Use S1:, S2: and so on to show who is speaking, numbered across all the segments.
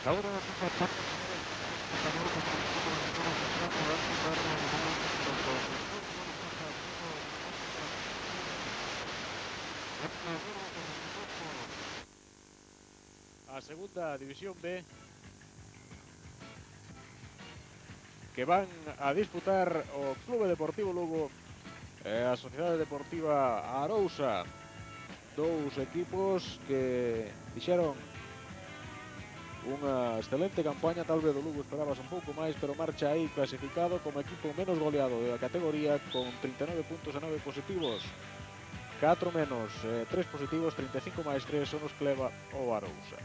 S1: A segunda división B, que van a disputar o Clube Deportivo Lugo e a Sociedade Deportiva Arousa, dous equipos que fixeron unha excelente campaña. Tal vez do Lugo esperabas un pouco máis, pero marcha aí clasificado como equipo menos goleado da categoría con 39 puntos e 9 positivos, 4 menos 3 positivos, 35 máis 3 son os que leva o Arousa.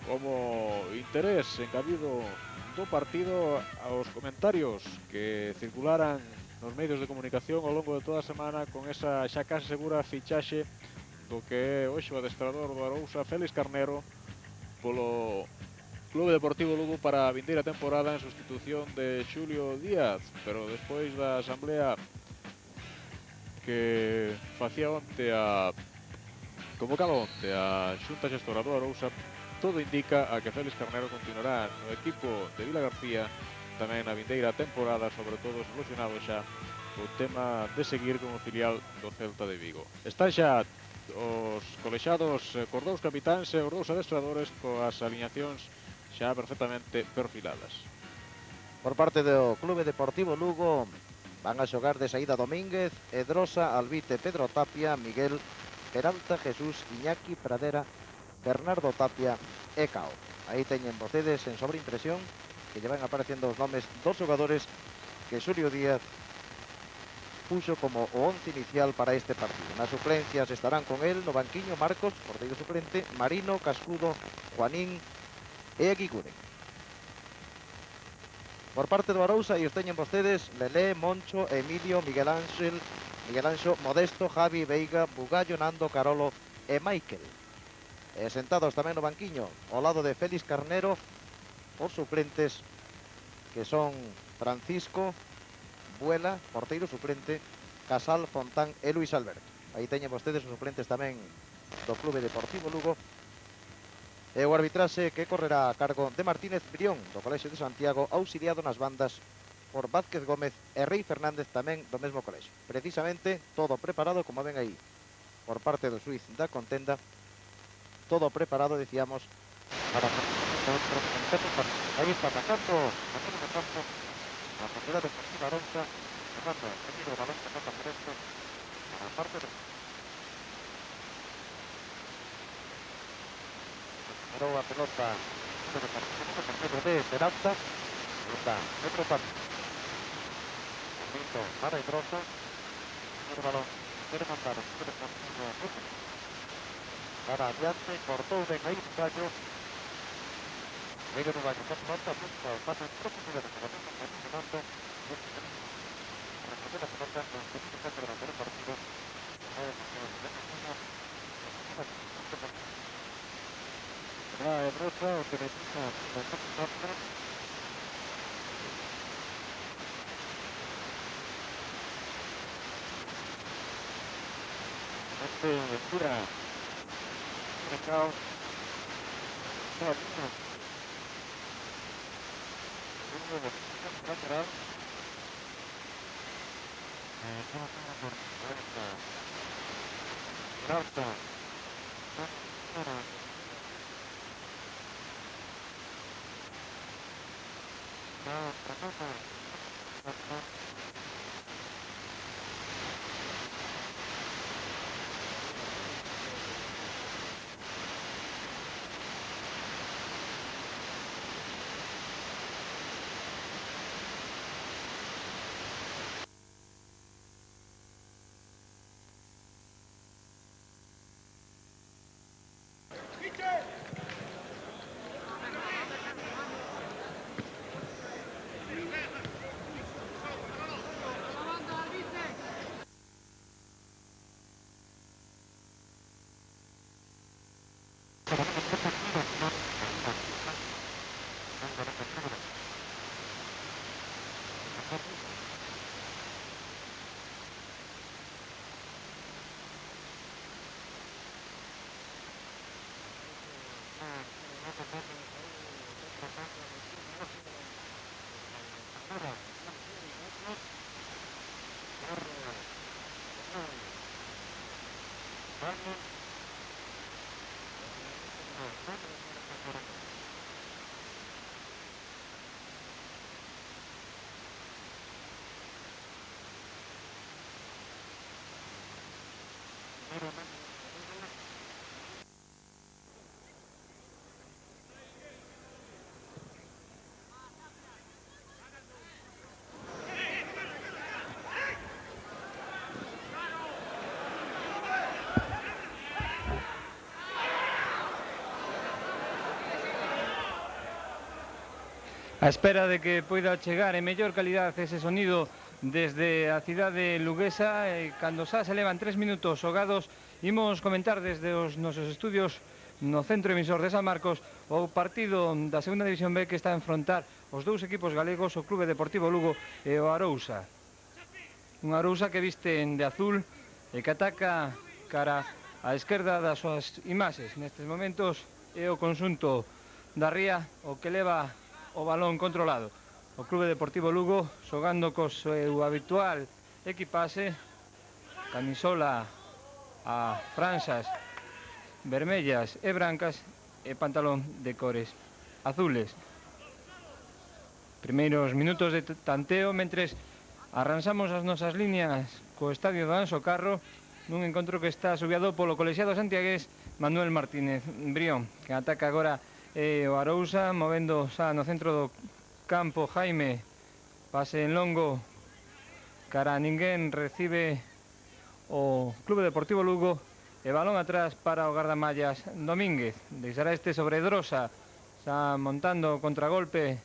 S1: Como interés encabido do partido, aos comentarios que circularan nos medios de comunicación ao longo de toda a semana con esa xa case segura fichaxe do que é hoxe o adestrador do Arousa, Félix Carnero, polo Clube Deportivo Lugo para a vindeira temporada en sustitución de Xulio Díaz, pero despois da asamblea que facía onte a convocaba onte a Xunta Xestora do Arousa, todo indica a que Félix Carnero continuará no equipo de Vila García tamén na vindeira temporada, sobre todo solucionado xa o tema de seguir como filial do Celta de Vigo. Están xa os colexados cos dous capitáns e os dous adestradores coas aliñacións xa perfectamente perfiladas.
S2: Por parte do Clube Deportivo Lugo van a xogar de saída Domínguez, Edrosa, Albite, Pedro Tapia, Miguel, Peralta, Jesús, Iñaki, Pradera, Bernardo Tapia e Cao. Aí teñen vostedes en sobreimpresión que lle van aparecendo os nomes dos xogadores que Xulio Díaz puxo como o 11 inicial para este partido. Nas suplencias estarán con el no banquiño Marcos, porteiro suplente, Marino, Cascudo, Juanín e Aguiguren. Por parte do Arousa, e os teñen vostedes, Lelé, Moncho, Emilio, Miguel Anxo, Modesto, Javi, Veiga, Bugallo, Nando, Carolo e Michael. Sentados tamén no banquiño, ao lado de Félix Carnero, os suplentes que son Francisco, Buela, porteiro suplente, Casal, Fontán e Luis Alberto. Aí teñen vostedes os suplentes tamén do Clube Deportivo Lugo. E o arbitraxe que correrá a cargo de Martínez Brión, do Colexio de Santiago, auxiliado nas bandas por Vázquez Gómez e Rei Fernández, tamén do mesmo colexio. Precisamente, todo preparado, como ven aí, por parte do xuiz da contenda, todo preparado, decíamos, para ahí está atacando la Sociedad Deportiva Arousa, cerrando el tiro de balón que toca derecho para parte de generó a pelota de Peralta, está Pedro Tapia, Pinto para Edrosa, el balón quiere mandar para adiante, cortó de ahí Bugallo, Miguel Bugallo con pelota, busca el pase en profundidad de la pelota, recoge la pelota con el centro delantero del partido, Edrosa, o que necesita Ventura, Cao, lateral, Peralta,
S3: A espera de que poida chegar en mellor calidad ese sonido desde a cidade luguesa, cando xa se levan 3 minutos xogados, imos comentar desde os nosos estudios no centro emisor de San Marcos o partido da segunda división B que está a enfrontar os dous equipos galegos, o Clube Deportivo Lugo e o Arousa. Un Arousa que viste de azul e que ataca cara á esquerda das súas imaxes. Nestes momentos é o conxunto da Ría o que leva o balón controlado. O Clube Deportivo Lugo xogando co seu habitual equipase, camisola a franxas vermellas e brancas e pantalón de cores azules. Primeiros minutos de tanteo mentres arranxamos as nosas líneas co estadio do Anxo Carro nun encontro que está subiado polo colexiado santiagués Manuel Martínez Brión, que ataca agora o Arousa, movendo xa no centro do campo Jaime, pase en longo cara a ninguén, recibe o Clube Deportivo Lugo e balón atrás para o gardamallas Domínguez. Deixará este sobre Drosa, xa montando o contragolpe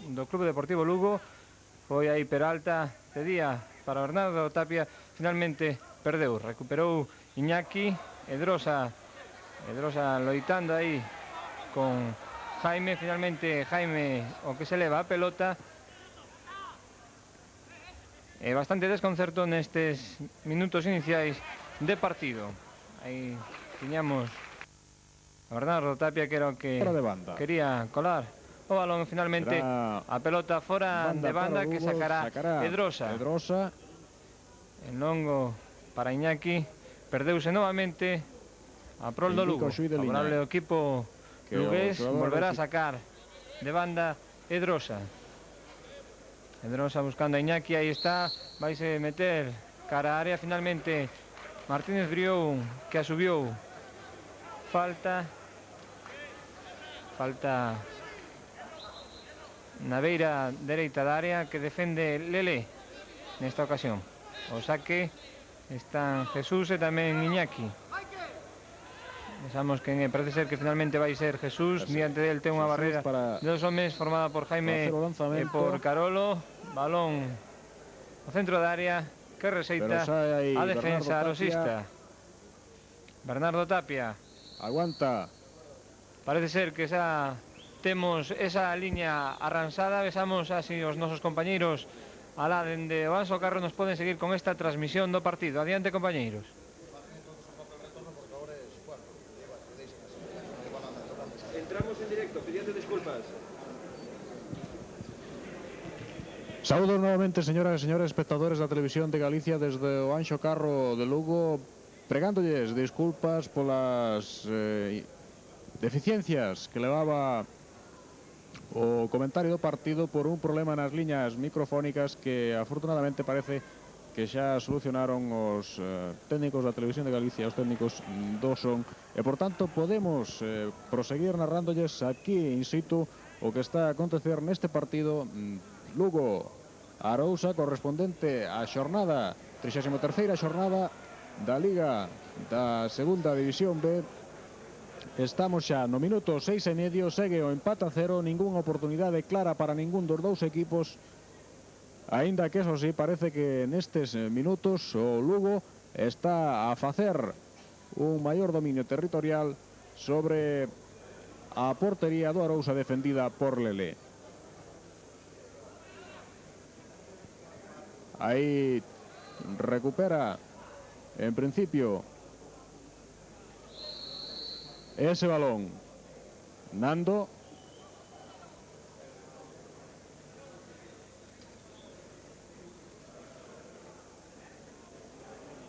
S3: do Clube Deportivo Lugo. Foi aí Peralta, cedía para Bernardo Tapia, finalmente perdeu, recuperou Iñaki e Drosa loitando aí con Jaime, finalmente Jaime o que se leva a pelota. E bastante desconcerto nestes minutos iniciais de partido. Aí tiñamos a Bernardo Tapia, que era o que quería colar o balón. Finalmente a pelota fora de banda que sacará Edrosa. En longo para Iñaki, perdeuse novamente a prol do Lugo. Favorable o equipo lugués, volverá a sacar de banda Edrosa. Edrosa buscando a Iñaki, aí está, vaise meter cara a área finalmente Martínez Brión, que a subiu. Falta na beira dereita da área que defende Lele nesta ocasión. O saque están Jesús e tamén Iñaki. Pensamos que parece ser que finalmente vai ser Jesús. Diante del ten unha barrera de dos homes formada por Jaime e por Carolo. Balón ao centro da área que receita a defensa arosista. Bernardo Tapia
S1: aguanta.
S3: Parece ser que xa temos esa liña arransada. Besamos así os nosos compañeiros alá dende o Anxo Carro. Nos poden seguir con esta transmisión do partido. Adiante, compañeiros.
S4: Entramos en directo, pidiendo disculpas.
S1: Saúdos novamente, señoras e señores espectadores da Televisión de Galicia desde o Anxo Carro de Lugo, pregándolles disculpas polas deficiencias que levaba o comentario do partido por un problema nas liñas microfónicas que afortunadamente parece que xa solucionaron os técnicos da Televisión de Galicia, os técnicos do son, e por tanto podemos proseguir narrándolles aquí in situ o que está a acontecer neste partido Lugo Arousa, correspondente á xornada 33ª xornada da Liga da Segunda División B. Estamos xa no minuto 6,5, segue o empate a 0, ningunha oportunidade clara para ningún dos dous equipos. Aínda que, eso sí, parece que nestes minutos o Lugo está a facer un maior dominio territorial sobre a portería do Arousa defendida por Lele. Aí recupera, en principio, ese balón Nando.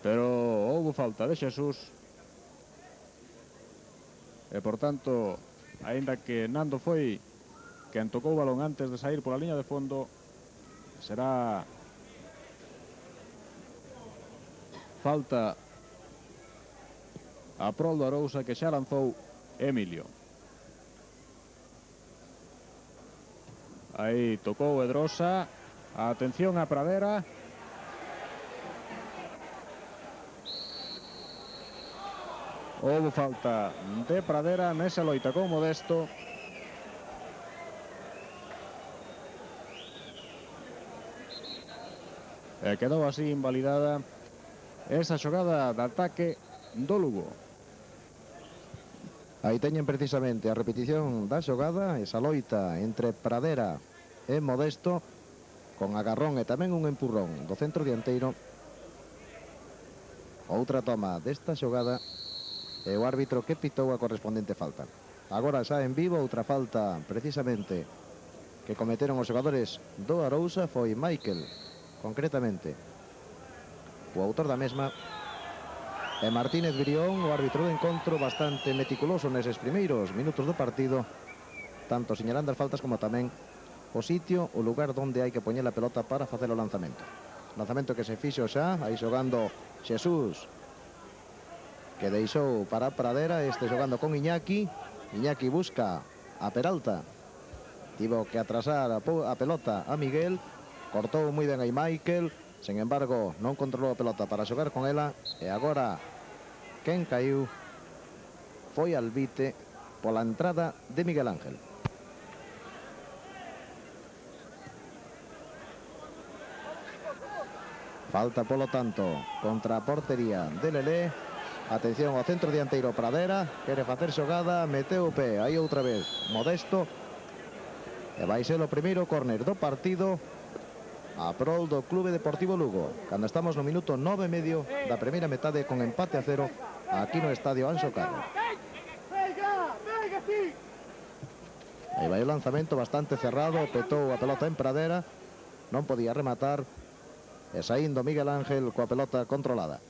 S1: Pero houve falta de Xesús. E, por tanto, aínda que Nando foi quen tocou o balón antes de sair pola liña de fondo, será falta a prol do Arousa, que xa lanzou Emilio. Aí tocou Edrosa. Atención a Pradera. Houve falta de Pradera nesa loita con Modesto. E quedou así invalidada esa xogada de ataque do Lugo.
S2: Aí teñen precisamente a repetición da xogada, esa loita entre Pradera e Modesto, con agarrón e tamén un empurrón do centro dianteiro. Outra toma desta xogada e o árbitro que pitou a correspondente falta. Agora xa en vivo outra falta precisamente que cometeron os xogadores do Arousa, foi Michael, concretamente o autor da mesma, e Martínez Brión, o árbitro do encontro, bastante meticuloso neses primeiros minutos do partido, tanto señalando as faltas como tamén o sitio, o lugar onde hai que poñer a pelota para facer o lanzamento. Lanzamento que se fixo xa, aí xogando Xesús, que deixou para Pradera, este xogando con Iñaki. Iñaki busca a Peralta, tivo que atrasar a pelota a Miguel, cortou moi ben aí Michael, sen embargo non controlou a pelota para xogar con ela, e agora quen caiu foi Albite pola entrada de Miguel Ángel. Falta, polo tanto, contra a portería de Lelé. Atención ao centro dianteiro Pradera, quere facer xogada, meteu o pé, aí outra vez Modesto, e vai ser o primeiro córner do partido a prol do Clube Deportivo Lugo, cando estamos no minuto 9,5 da primeira metade, con empate a 0 aquí no estadio Anxo Carro. Aí vai o lanzamento bastante cerrado, petou a pelota en Pradera, non podía rematar, e saindo Miguel Ángel coa pelota controlada.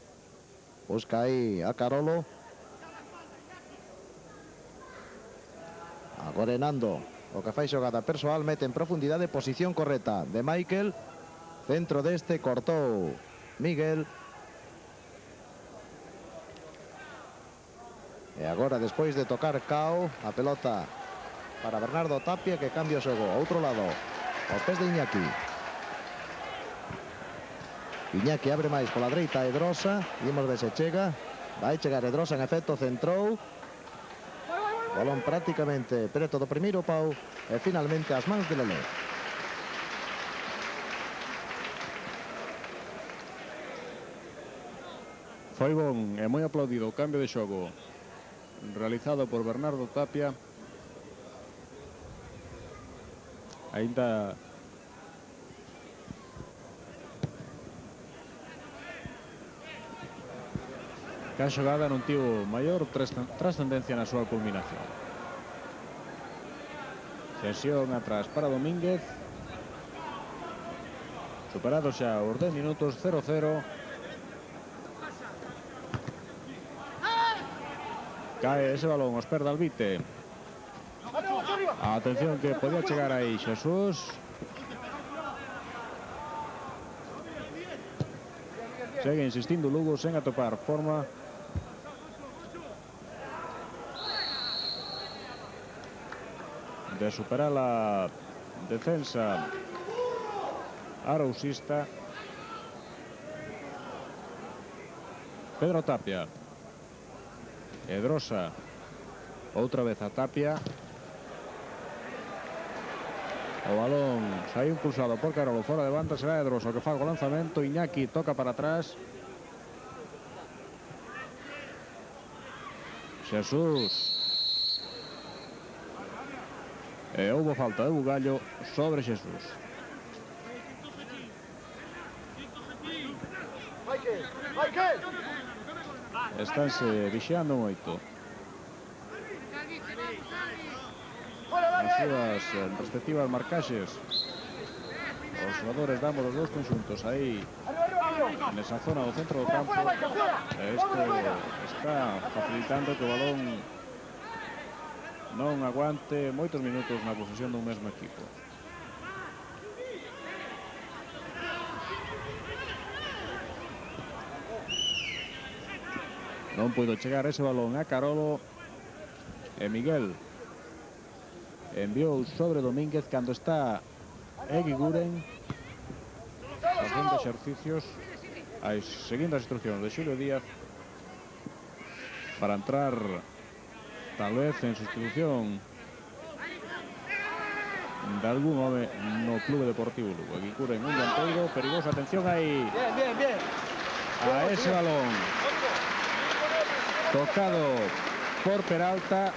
S2: Busca aí a Carolo. Agora Nando, o que fai xogada persoal, mete en profundidade, posición correcta de Michael. Centro deste, cortou Miguel. E agora, despois de tocar Cao, a pelota para Bernardo Tapia, que cambia o xogo. Outro lado, aos pés de Iñaki. Iñaki abre máis pola dereita a Edrosa. Vimos de se chega. Vai chegar Edrosa, en efecto, centrou. Balón prácticamente preto do primeiro pau. E finalmente as mans de Lelé.
S1: Foi bon e moi aplaudido o cambio de xogo realizado por Bernardo Tapia. Ainda que a xogada non tivo maior trascendencia na súa culminación. Sesión atrás para Domínguez. Superados xa os 10 minutos, 0-0. Cae ese balón aos pés de Albite. Atención, que podía chegar aí Xesús. Segue insistindo Lugo sen atopar forma. De superar a defensa arousista. Pedro Tapia. Edrosa. Outra vez a Tapia. O balón saiu impulsado por Carolo fora de banda. Será Edrosa o que faga o lanzamento. Iñaki toca para atrás. Xesús. E houve falta de Bugallo sobre Xesús. Estánse vixiando moito.
S5: súas respectivas marcaxes. Os xogadores damos os dous conxuntos aí nesa zona do centro do campo. Isto está facilitando que o balón non aguante moitos minutos na posesión dun mesmo equipo. Non puido chegar ese balón a Carolo e Miguel enviou sobre Domínguez cando está Eguiguren facendo exercicios seguindo as instruccións de Xulio Díaz para entrar tal vez en sustitución de algún home no Clube Deportivo Lugo. Eguiguren, un dianteiro perigoso, atención aí a ese balón tocado por Peralta.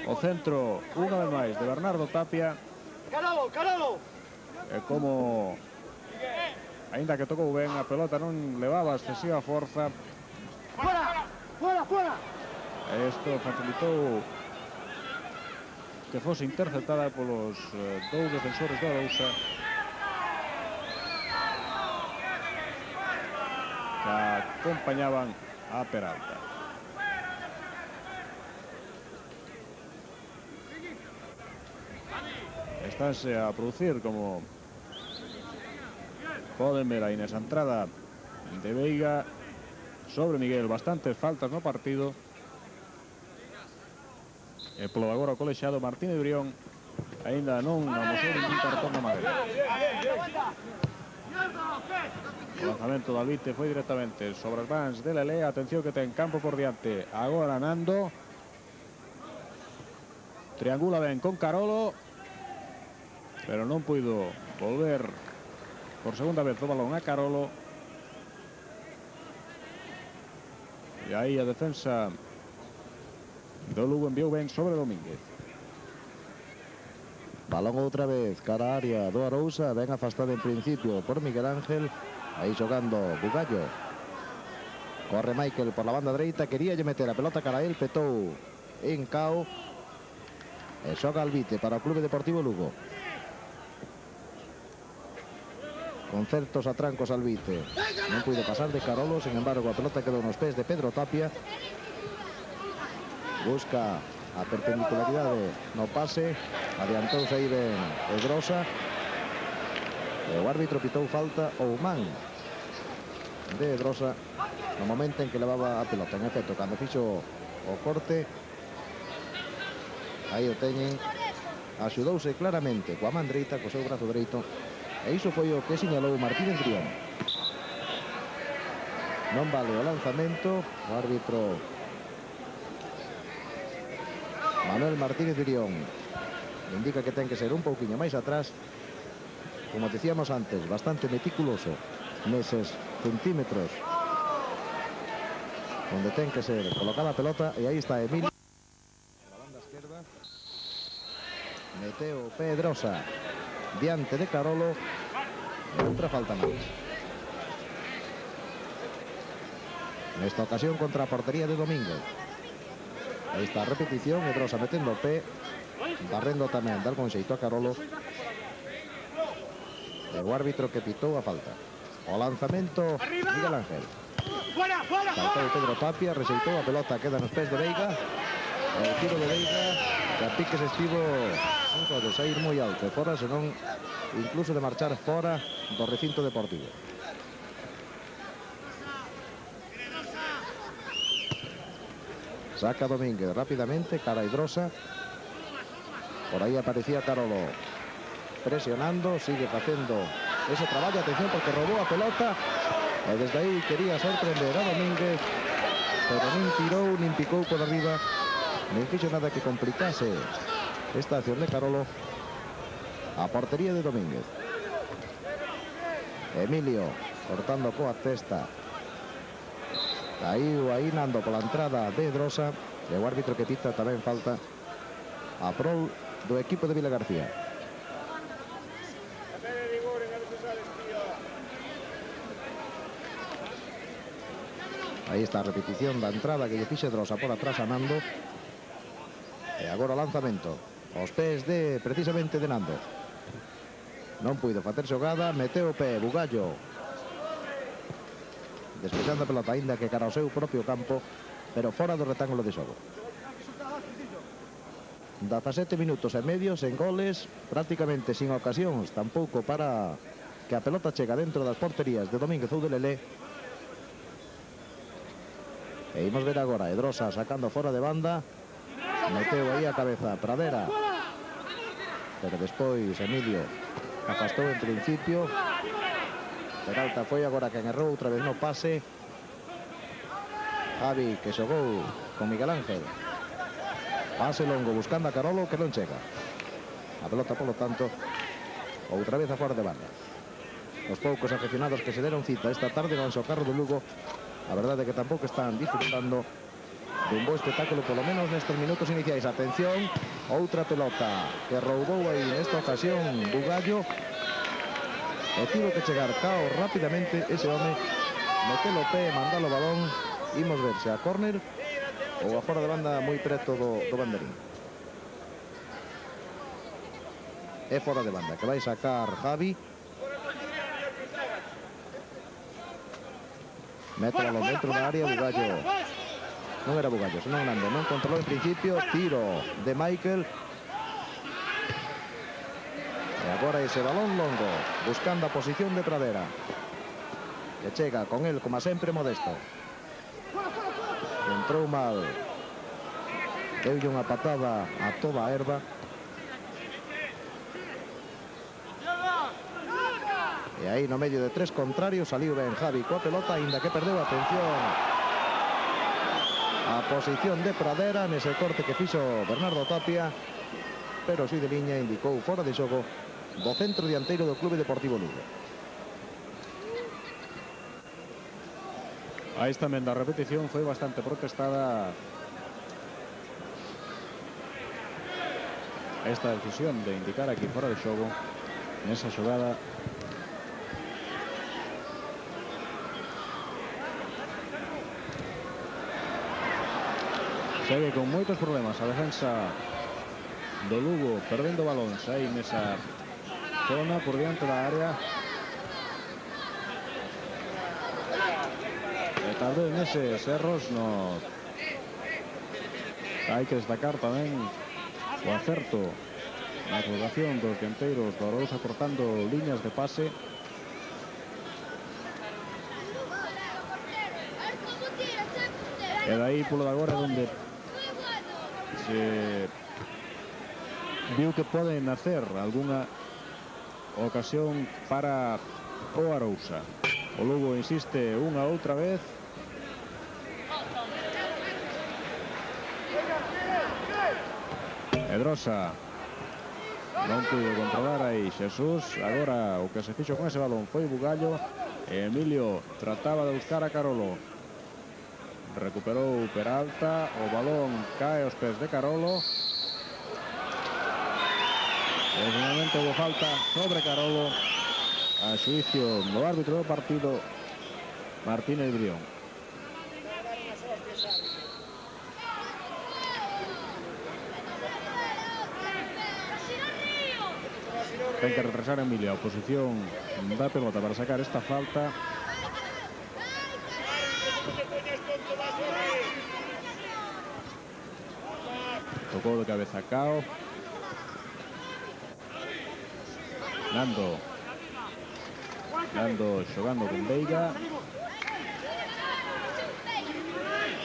S5: O centro, unha vez máis, de Bernardo Tapia. E como, aínda que tocou ben, a pelota non levaba excesiva forza. E isto facilitou que fose interceptada polos dous defensores do Arousa, que acompañaban a Peralta. Estánse a producir, como poden ver aí nesa entrada de Veiga sobre Miguel, bastantes faltas no partido. E polo agora o colexado Martínez Brión aínda non amosou ningún cartón amarelo. O lanzamento do Albite foi directamente sobre as mans de Lelé. Atención que ten campo por diante agora Nando. Triangula ben con Carolo, pero non puido volver por segunda vez o balón a Carolo. E aí a defensa do Lugo enviou ben sobre Domínguez.
S2: Balón outra vez cara a área do Arousa, ben afastado en principio por Miguel Ángel. Aí xogando Bugallo. Corre Michael por la banda dereita, quería meter a pelota cara a él, petou en cao. E xoga Albite para o Clube Deportivo Lugo. Con certos atrancos Albite. Non puido pasar de Carolo, sin embargo a pelota quedou nos pés de Pedro Tapia. Busca a perpendicularidade no pase, adiantouse aí ben Pedrosa. E o árbitro pitou falta ou man de Pedrosa no momento en que levaba a pelota. En efecto, cando fixo o corte, aí o teñen, axudouse claramente coa man dereita, co seu brazo dereito, e iso foi o que señalou Martínez Brión. Non vale o lanzamento, o árbitro Manuel Martínez Brión indica que ten que ser un pouquiño máis atrás, como decíamos antes, bastante meticuloso neses centímetros onde ten que ser colocada a pelota. E aí está Emilio na banda esquerda, meteu Pedrosa diante de Carolo e outra falta máis, nesta ocasión contra a portería de Domínguez. Aí está a repetición, Pedrosa metendo o pé, barrendo tamén de algún xeito a Carolo, e o árbitro que pitou a falta. O lanzamento Miguel Ángel, saltou Pedro Tapia, rexeitou a pelota, queda nos pés de Veiga. O tiro de Veiga, que a piques estivo non pode sair moi alto fora, senón incluso de marchar fora do recinto deportivo. Saca Domínguez rápidamente cara a Hidrosa. Por aí aparecía Carolo presionando, sigue facendo ese traballo. Atención porque robou a pelota e desde aí quería sorprender a Domínguez, pero nin tirou, nin picou por arriba, nin fixo nada que complicase esta acción de Carolo. A portería de Domínguez. Emilio cortando coa testa. Aí Nando pola entrada de Drosa, e o árbitro que pita tamén falta a prol do equipo de Vila García. Aí está a repetición da entrada que lle fixe Drosa por atrás a Nando. E agora o lanzamento aos pés de, precisamente, de Nando. Non puido facer xogada, meteu o pé Bugallo, despexando a pelota aínda que cara ao seu propio campo, pero fora do rectángulo de xogo. 17 minutos e medio, sen goles, prácticamente sin ocasións, tampouco para que a pelota chega dentro das porterías de Domínguez ou de Lelé. E imos ver agora Edrosa sacando fora de banda, meteu aí a cabeza Pradera, pero despois Emilio afastou en principio. Peralta foi agora quen errou outra vez no pase. Javi, que xogou con Miguel Ángel, pase longo buscando a Carolo, que non chega. A pelota, polo tanto, outra vez a fora de banda. Os poucos aficionados que se deron cita esta tarde no Anxo Carro do Lugo, a verdade é que tampouco están disfrutando dun bo espectáculo, polo menos nestes minutos iniciais. Atención, outra pelota que roubou aí nesta ocasión Bugallo, e tivo que chegar cao rapidamente ese home, metelo o pé e mandalo o balón. Imos ver se a córner ou a fora de banda moi preto do banderín. É fora de banda que vai sacar Javi. Mete o balón dentro da área Bugallo. Non era Bugallo, senón Nando. Non controlou en principio. Tiro de Michael. E agora ese balón longo, buscando a posición de Pradera, que chega con el, como sempre, Modesto. Entrou mal, deulle unha patada a toda a herba. E aí no medio de tres contrarios saliu ben Javi coa pelota, aínda que perdeu. Atención a posición de Pradera nese corte que fixo Bernardo Tapia, pero si de liña indicou fora de xogo do centro dianteiro do Clube Deportivo Lugo.
S5: Aí tamén da repetición foi bastante protestada esta decisión de indicar aquí fora de xogo nesa xogada. Segue con moitos problemas a defensa do Lugo, perdendo balóns aí nesa zona por diante da área. Tardou neses erros, no hai que destacar tamén o acerto na colocación dos dianteiros do Arousa, cortando liñas de pase. E dai polo de agora onde se viu que poden hacer algunha ocasión para o Arousa. O Lugo insiste unha outra vez. Edrosa non pudo controlar aí Xesús. Agora o que se fixo con ese balón foi Bugallo. E Emilio trataba de buscar a Carolo. Recuperou Peralta. O balón cae aos pés de Carolo. E finalmente houve falta sobre Carolo a xuicio do árbitro do partido, Martínez Brión. Ten que regresar Emilio a posición da pelota para sacar esta falta. Tocou de cabeza Cao. Nando xogando con Veiga.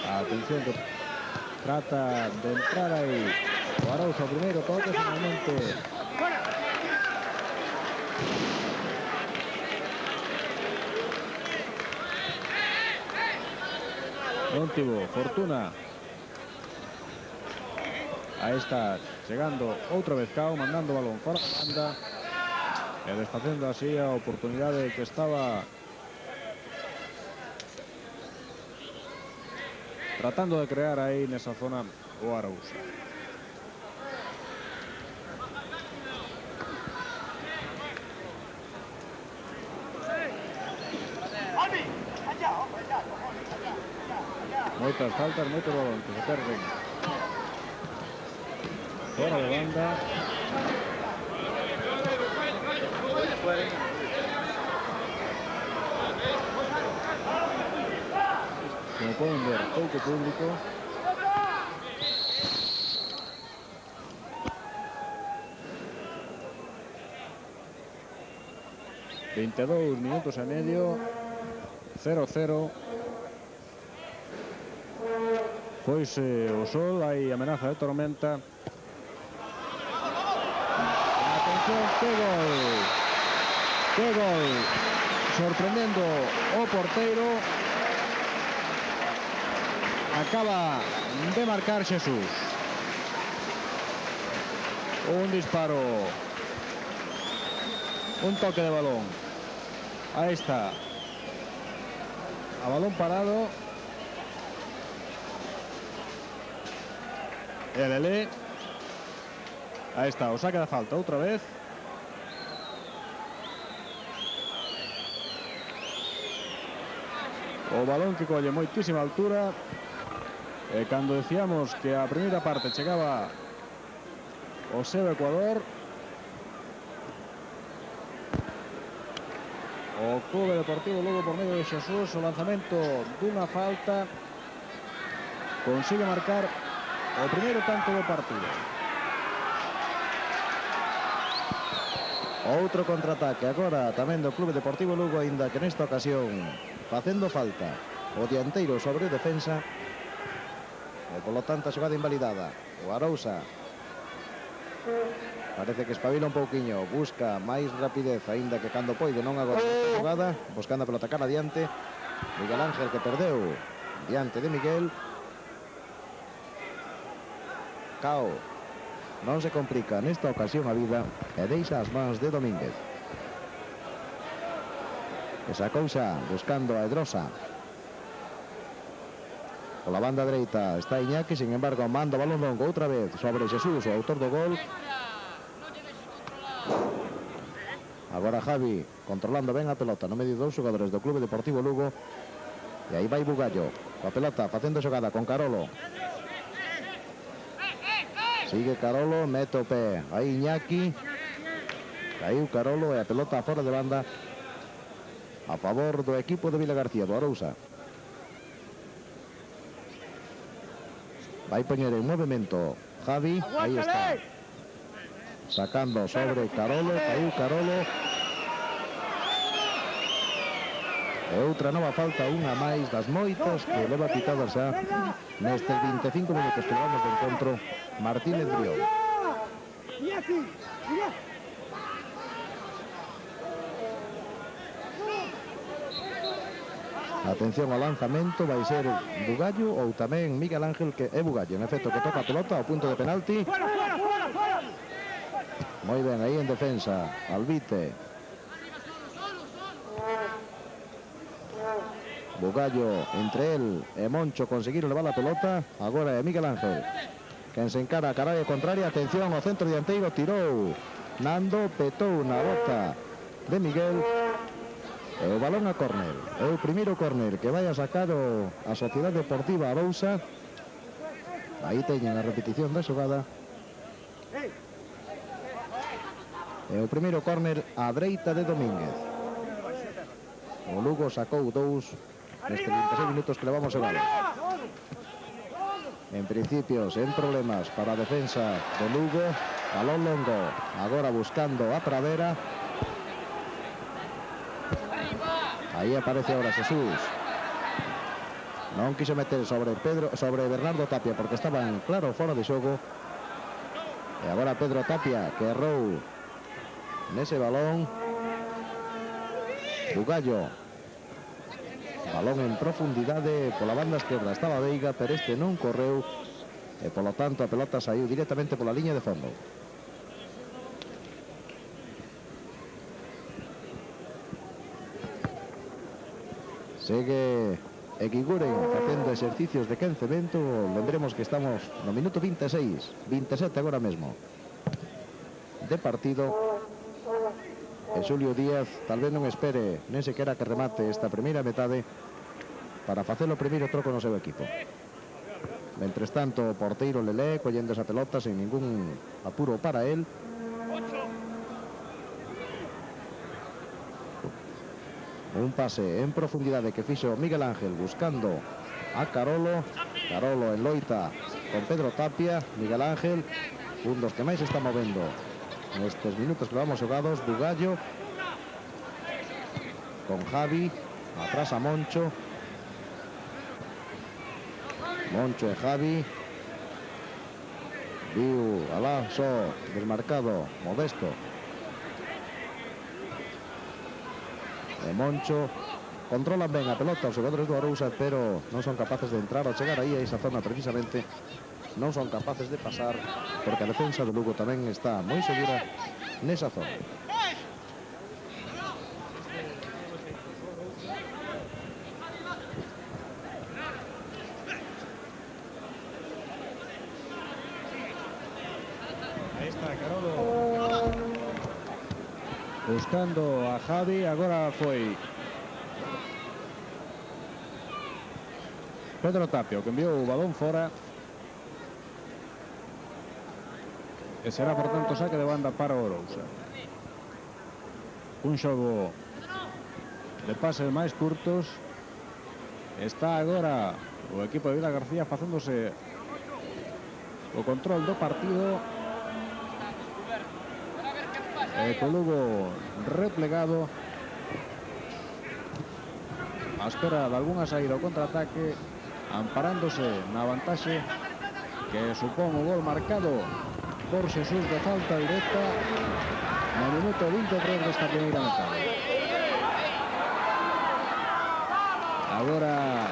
S5: Atención que trata de entrar aí o Arousa, o primeiro toque, finalmente non tivo fortuna. Aí está chegando outra vez Cao, mandando o balón fora da banda e desfacendo así a oportunidade que estaba tratando de crear aí nesa zona o Arousa. Moitas faltas, moitos balóns que se perden. Fora de banda. Como poden ver, pouco público. ...22 minutos e medio... 0-0... Foise o sol, hai amenaza de tormenta. Atención, que gol! Que gol! Sorprendendo o porteiro. Acaba de marcar Xesús. Un disparo. Un toque de balón. Ahí está. A balón parado. El Lelé. Ahí está, o saque da falta outra vez. O balón que colle moitísima altura. E cando decíamos que a primeira parte chegaba o seu Ecuador, o Clube Deportivo Lugo, por medio de Xesús, o lanzamento dunha falta, consigue marcar o primeiro tanto do partido.
S2: Outro contraataque agora tamén do Clube Deportivo Lugo, aínda que nesta ocasión facendo falta o dianteiro sobre o defensa, e polo tanto a xogada invalidada. O Arousa parece que espabila un pouquiño, busca máis rapidez, aínda que cando poide non agora esta xogada, buscando a pelota cara adiante. Miguel Ángel, que perdeu diante de Miguel. Cao non se complica nesta ocasión a vida e deixa as mans de Domínguez. Esa cousa buscando a Edrosa. Pola banda dereita está Iñaki, sin embargo manda balón longo outra vez sobre Xesús, o autor do gol. Agora Javi controlando ben a pelota no medio dos xogadores do Clube Deportivo Lugo. E aí vai Bugallo coa pelota facendo xogada con Carolo. Sigue Carolo, mete o pé aí Iñaki. Caíu Carolo e a pelota fora de banda a favor do equipo de Vila García, do Arousa. Vai poñer en movimento Javi, aí está. Sacando sobre Carolo, caíu Carolo. E outra nova falta, unha máis das moitas que leva pitadas xa nestes 25 minutos que levamos de encontro Martínez Brión. Atención ao lanzamento, vai ser Bugallo ou tamén Miguel Ángel, que é Bugallo, en efecto, que toca a pelota ao punto de penalti. Moi ben, aí en defensa, Albite. Bugallo, entre él e Moncho conseguiron levar a pelota. Agora é Miguel Ángel quen se encara a caralla contraria. Atención ao centro dianteiro, tirou Nando, petou na bota de Miguel. E o balón a córner. É o primeiro córner que vai a sacar a Sociedade Deportiva Arousa. Aí teñen a repetición da xogada. E o primeiro córner á dereita de Domínguez. O Lugo sacou dous nestes 26 minutos que levamos xogado. En principio, sen problemas para a defensa do Lugo. Balón longo, agora buscando a Pradera. Aí aparece ahora Xesús. Non quiso meter sobre Bernardo Tapia porque estaban claro fora de xogo. E agora Pedro Tapia, que errou nese balón. Bugallo. Balón en profundidade pola banda esquerda. Estaba Veiga, pero este non correu. E polo tanto a pelota saiu directamente pola liña de fondo. Segue Eguiguren facendo exercicios de quencemento. Lembremos que estamos no minuto 26, 27 agora mesmo de partido. E Xulio Díaz tal vez non espere nen sequera que remate esta primeira metade. para facer o primeiro troco no seu equipo. Mentres tanto, o porteiro Lelé collendo esa pelota sen ningún apuro para él. Un pase en profundidade que fixo Miguel Ángel buscando a Carolo. Carolo en loita con Pedro Tapia. Miguel Ángel, un dos que máis está movendo nestes minutos que vamos xogados. Bugallo con Javi, atrás a Moncho. Moncho e Javi. Viu alá só desmarcado Modesto e Moncho. Controlan ben a pelota os xogadores do Arousa, pero non son capaces de entrar ao chegar aí a esa zona precisamente. Non son capaces de pasar porque a defensa do Lugo tamén está moi segura nesa zona.
S5: Aí está Carolo buscando a Javi. Agora foi Pedro Tapia que enviou o balón fora. E será, por tanto, saque de banda para o Arousa. Un xogo de pases máis curtos. Está agora o equipo de Vilagarcía facéndose o control do partido. E co Lugo replegado a espera de algunha saída ao contraataque, amparándose na vantaxe que supón o gol marcado por Xesús de falta directa no minuto 23 desta primeira metade. Agora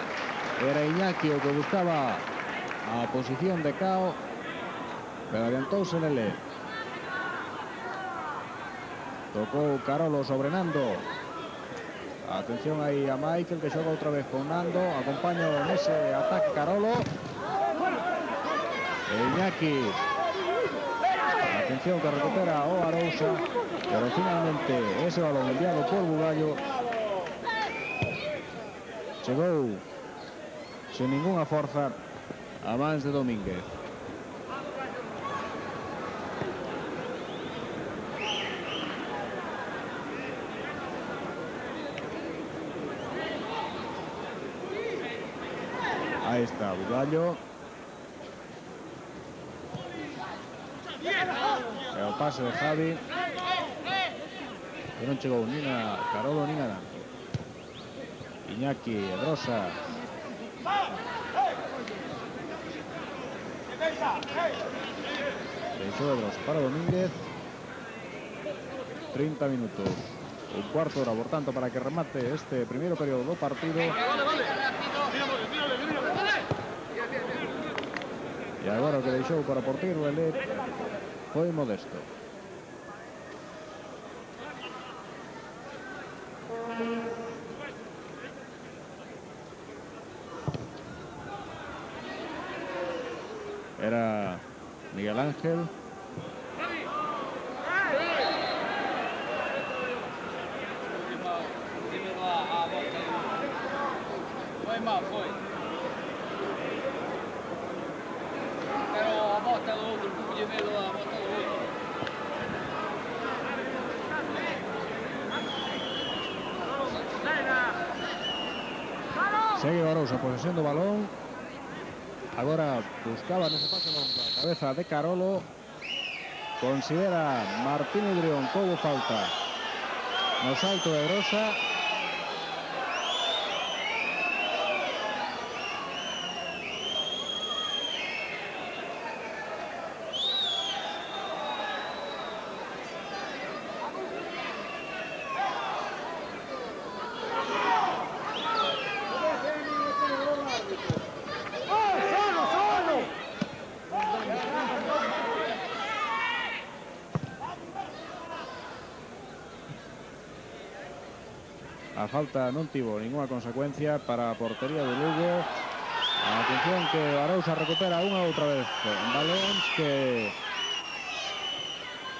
S5: era Iñaki o que buscaba a posición de Cao, pero adiantouse Lelé. Tocou Carolo sobre Nando. Atención aí a Michael, que xoga outra vez con Nando. Acompaña nese ataque Carolo. E Iñaki. Atención que recupera o Arousa, pero finalmente ese balón enviado por Bugallo chegou sin ninguna forza a mans de Domínguez. Aí está Bugallo. E o pase de Javi, que non chegou nin a Carolo nin a Nando. Iñaki, Edrosa. Deixou Edrosa para Domínguez. 30 minutos. Un cuarto hora, por tanto, para que remate este primeiro período do partido. E agora o que deixou para porteiro Lelé foi Modesto. Era Miguel Ángel. Segue o Arousa posesión do balón. Agora buscaba nese pase a cabeza de Carolo. Considera Martín Udrión que houbo falta no salto de Grosa. A falta non tivo ninguna consecuencia para a portería do Lugo. Atención que Arousa recupera unha outra vez balóns que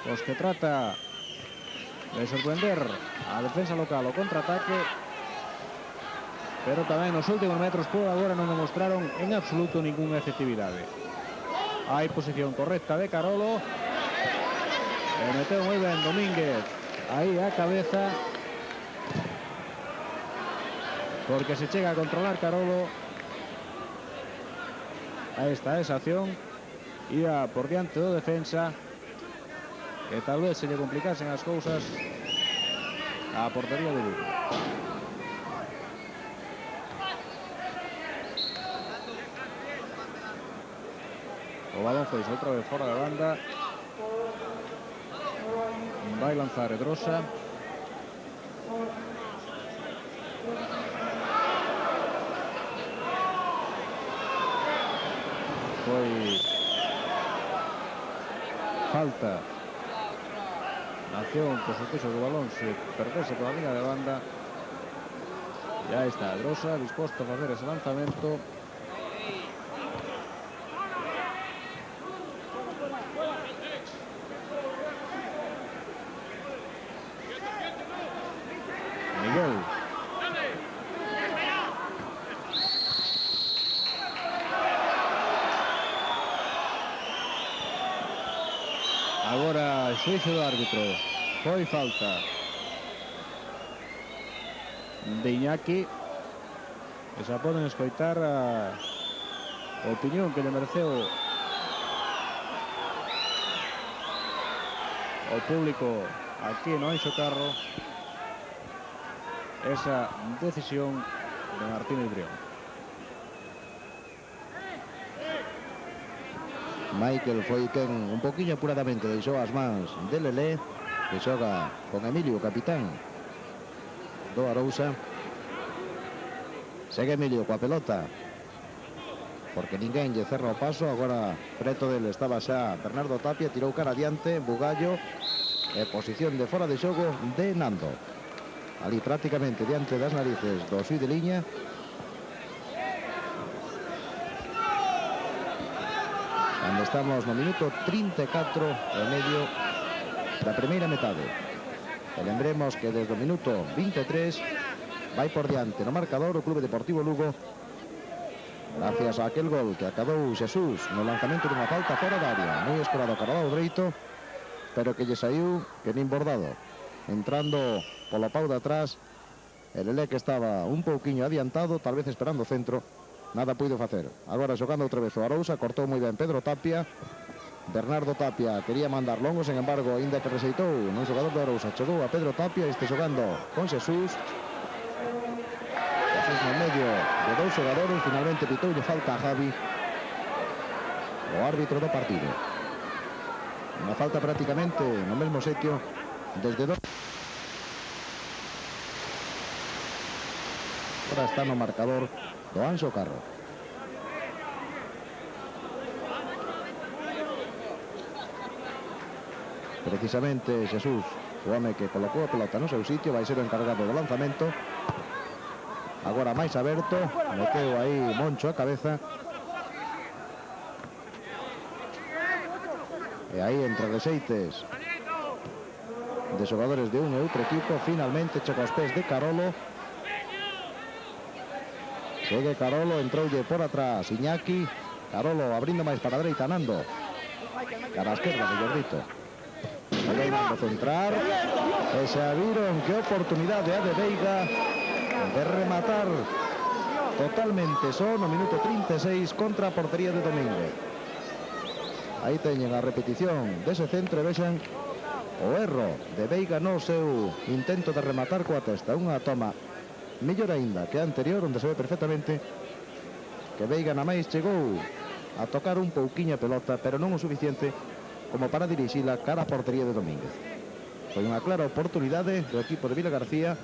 S5: os que trata de sorprender a defensa local o contraataque. pero tamén nos últimos metros por agora non demostraron en absoluto ninguna efectividade. Hai posición correcta de Carolo, e meteu moi ben Domínguez aí a cabeza, porque se chega a controlar Carolo. Aí está esa acción, ia por diante do defensa, que tal vez se lle complicasen as cousas a portería de Lugo. O balón foi outra vez fora da banda. Vai lanzar Edrosa. Foi falta na acción, por supuesto que o balón se perdese pola liga de banda. E aí está Edrosa disposto a facer ese lanzamento. Miguel. Agora xuízo do árbitro. Foi falta de Iñaki. E xa poden escoitar a opinión que lle mereceu o público aquí no Anxo Carro esa decisión de Martínez Brión.
S2: Michael foi quen un poquinho apuradamente deixou as mans de Lelé, que xoga con Emilio, capitán do Arousa. Segue Emilio coa pelota, porque ninguén lle cerra o paso. Agora preto dele estaba xa Bernardo Tapia, tirou cara adiante Bugallo, e posición de fora de xogo de Nando, ali prácticamente diante das narices do xui de liña. Cando estamos no minuto 34 e medio da primeira metade. E lembremos que desde o minuto 23 vai por diante no marcador o Clube Deportivo Lugo, gracias a aquel gol que acabou Xesús no lanzamento dunha falta fora da área, moi escorado cargado dereito, pero que lle saiu que nin bordado, entrando polo pau de atrás. El Lelé, que estaba un pouquiño adiantado, tal vez esperando o centro, nada puido facer. Agora xogando outra vez o Arousa, cortou moi ben Pedro Tapia. Bernardo Tapia quería mandar longo, sen embargo, ainda que rexeitou non xogador do Arousa, chegou a Pedro Tapia, este xogando con Xesús. Xesús no medio de dous xogadores, finalmente pitoulle falta a Javi, o árbitro do partido. Unha falta prácticamente no mesmo sitio desde dos. Ahora está no marcador do Anxo Carro. Precisamente Xesús, o home que colocou a pelota no seu sitio, vai ser o encargado do lanzamento. Agora máis aberto, meteu aí Moncho a cabeza. E aí entre rexeites de xogadores de un e outro equipo, finalmente chega aos pés de Carolo. Segue Carolo, entroulle por atrás Iñaki. Carolo abrindo máis para a dereita, Nando. Cara a esquerda de Jordito. Vai Nando centrar. E xa viron que oportunidade a de Veiga de rematar totalmente só no minuto 36 contra a portería de Domínguez. Aí teñen a repetición dese centro e vexan o erro de Veiga no seu intento de rematar coa testa. Unha toma mellor aínda que a anterior, onde se ve perfectamente que Veiga na máis chegou a tocar un pouquiño a pelota, pero non o suficiente como para dirixila cara a portería de Domínguez. Foi unha clara oportunidade do equipo de Vilagarcía,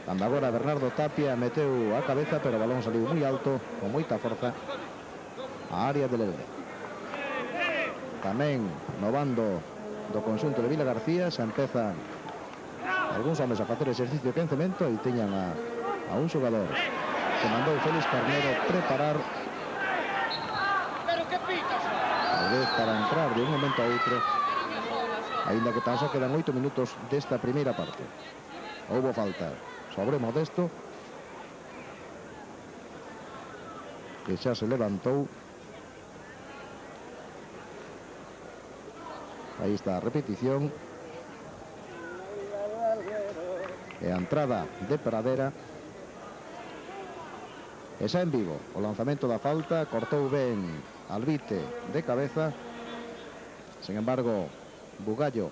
S2: cando agora Bernardo Tapia meteu a cabeza, pero o balón saliu moi alto, con moita forza, a área de Lelé. Tamén no bando do conxunto de Vilagarcía se empezan algúns homes a facer exercicio de quencemento, e teñan a un xogador que mandou Félix Carnero preparar tal vez para entrar de un momento a outro, aínda que tan só quedan 8 minutos desta primeira parte. Houbo falta sobre Modesto, que xa se levantou. Aí está a repetición. E a entrada de Pradera. E xa en vivo o lanzamento da falta, cortou ben Alvite de cabeza. Sin embargo, Bugallo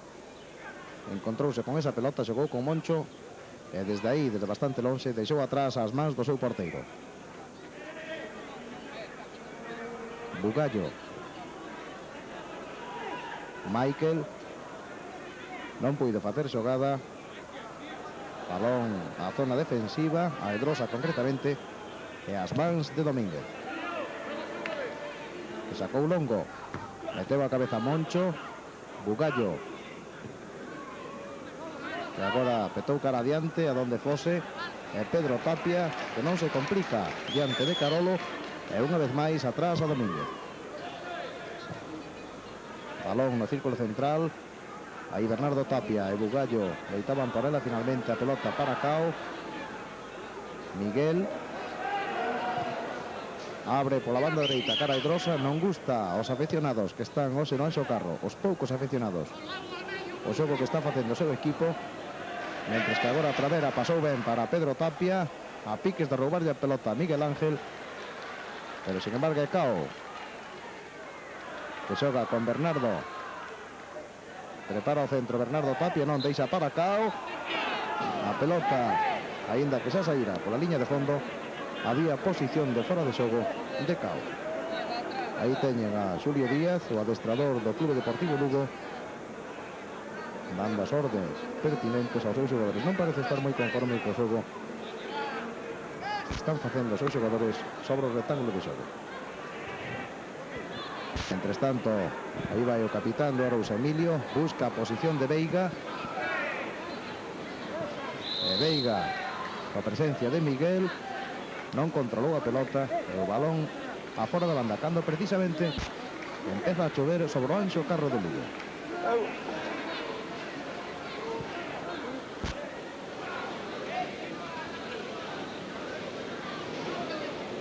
S2: encontrouse con esa pelota, xogou con Moncho e desde aí, desde bastante lonxe, deixou atrás as mans do seu porteiro. Bugallo, Michael non puido facer xogada. Balón á zona defensiva, a Edrosa concretamente, e as mans de Domínguez, que sacou longo, meteu a cabeza Moncho. Bugallo, que agora petou cara adiante a donde fose, e Pedro Tapia, que non se complica diante de Carolo, e unha vez máis atrás a Domínguez. Balón no círculo central. Aí Bernardo Tapia e Bugallo leitaban por ela, finalmente a pelota para Cao. Miguel abre pola banda dereita cara a Edrosa. Non gusta aos afeccionados que están hoxe no Anxo Carro, os poucos afeccionados, o xogo que está facendo o seu equipo. Mentres que agora a Pradera pasou ben para Pedro Tapia, a piques de roubarlle a pelota a Miguel Ángel, pero sin embargo é Cao que xoga con Bernardo. Prepara o centro Bernardo Tapia, non deixa para Cao. A pelota, aínda que xa saíra pola liña de fondo, había posición de fora de xogo de Cao. Aí teñen a Xulio Díaz, o adestrador do Clube Deportivo Lugo, dando as ordes pertinentes aos seus xogadores. Non parece estar moi conforme co xogo están facendo os seus xogadores sobre o rectángulo de xogo. Entre tanto, aí vai o capitán do Arousa, Emilio, busca a posición de Veiga. E Veiga, a presencia de Miguel, non controlou a pelota e o balón a fora da banda, cando precisamente empeza a chover sobre o Anxo Carro de Lugo.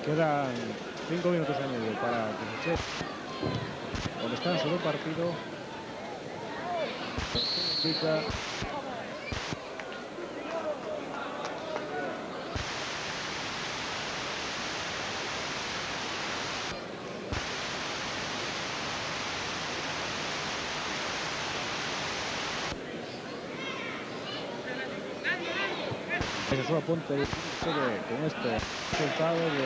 S5: Quedan 5 minutos e medio para que se cheque o descanso do partido. Significa que a súa ponte segue con este resultado de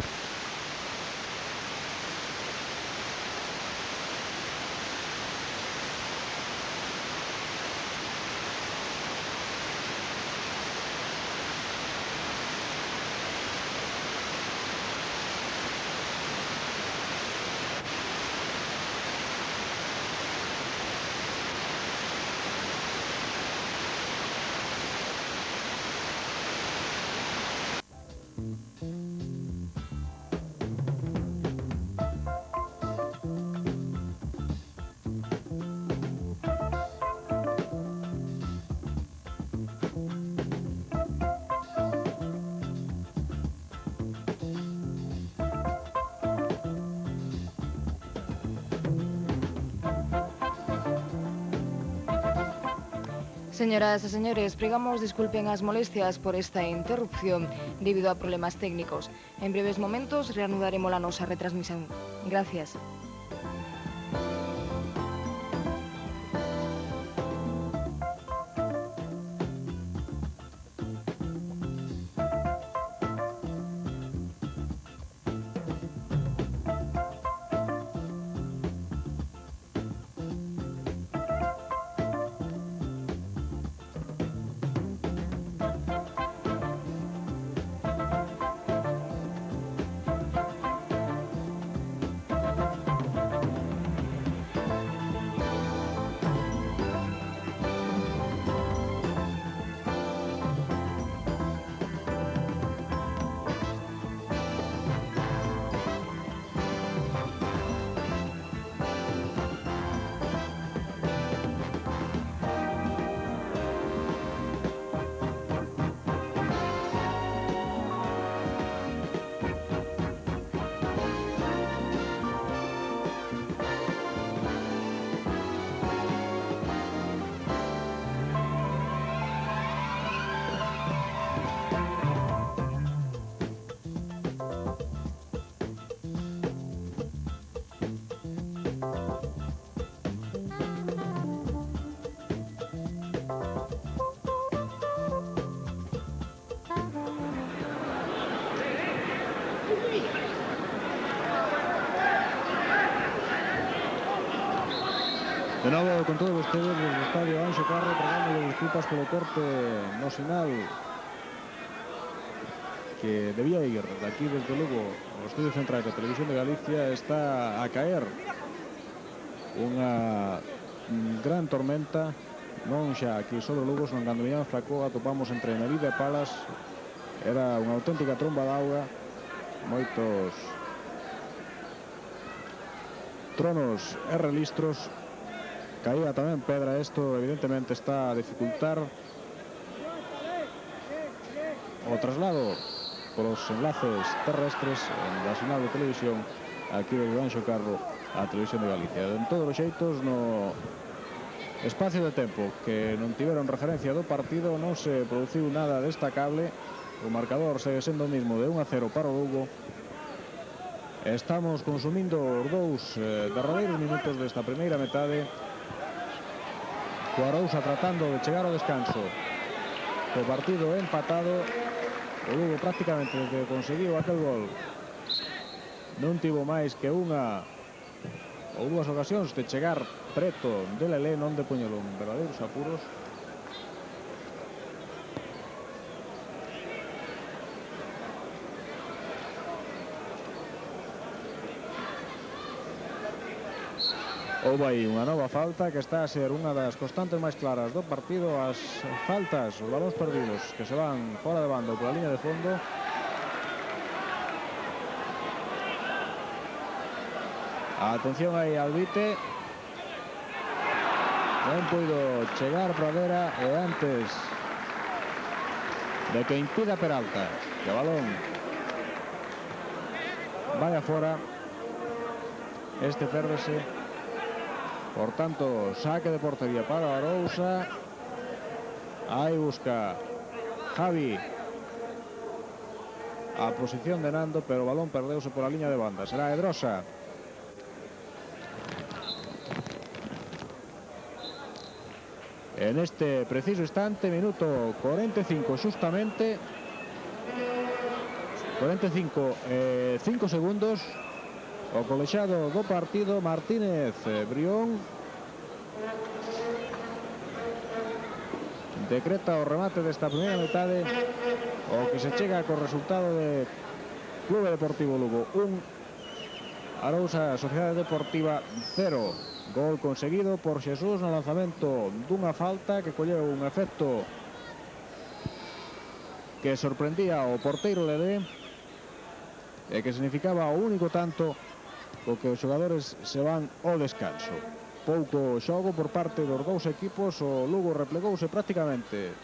S6: Señoras e señores, pregamos disculpen as molestias por esta interrupción debido a problemas técnicos. En breves momentos reanudaremos a nosa retransmisión. Gracias.
S5: De novo con todos vostedes desde o estadio Anxo Carro, pregando disculpas polo corte no sinal que debía ir daqui desde Lugo o estudio central da Televisión de Galicia. Está a caer unha gran tormenta, non xa aquí sobre Lugo, senón cando viñamos Flacó atopamos entre Melide e Palas. Era unha auténtica tromba de auga, moitos tronos e relistros, caía tamén pedra. Isto evidentemente está a dificultar o traslado polos enlaces terrestres da sinal de televisión aquí desde Anxo Carro a Televisión de Galicia. En todos os xeitos, no espacio de tempo que non tiveron referencia do partido, non se produciu nada destacable. O marcador segue sendo o mismo de 1-0 para o Lugo. Estamos consumindo os dous derradeiros minutos desta primeira metade, coa Arousa tratando de chegar ao descanso co partido empatado. O Lugo prácticamente desde que conseguiu aquel gol non tivo máis que unha ou dúas ocasións de chegar preto de Lelé, non de poñelo en verdadeiros apuros. Houve aí unha nova falta que está a ser unha das constantes máis claras do partido. As faltas, os balóns perdidos que se van fora de banda pola liña de fondo. Atención aí al Vite, non puido chegar Pradera e antes de que impida Peralta que o balón vaya fora, este pérdese. Por tanto, saque de portería para Arousa. Aí busca Javi a posición de Nando, pero o balón perdeuse pola liña de banda. Será Edrosa. En este preciso instante, minuto 45 justamente, 45 5 segundos, o colexado do partido Martínez Brión decreta o remate desta primeira metade, o que se chega co resultado de Clube Deportivo Lugo 1, Arousa Sociedade Deportiva 0. Gol conseguido por Xesús no lanzamento dunha falta que colleu un efecto que sorprendía o porteiro Lelé e que significaba o único tanto co que os xogadores se van ao descanso. Pouco xogo por parte dos dous equipos. O Lugo replegouse prácticamente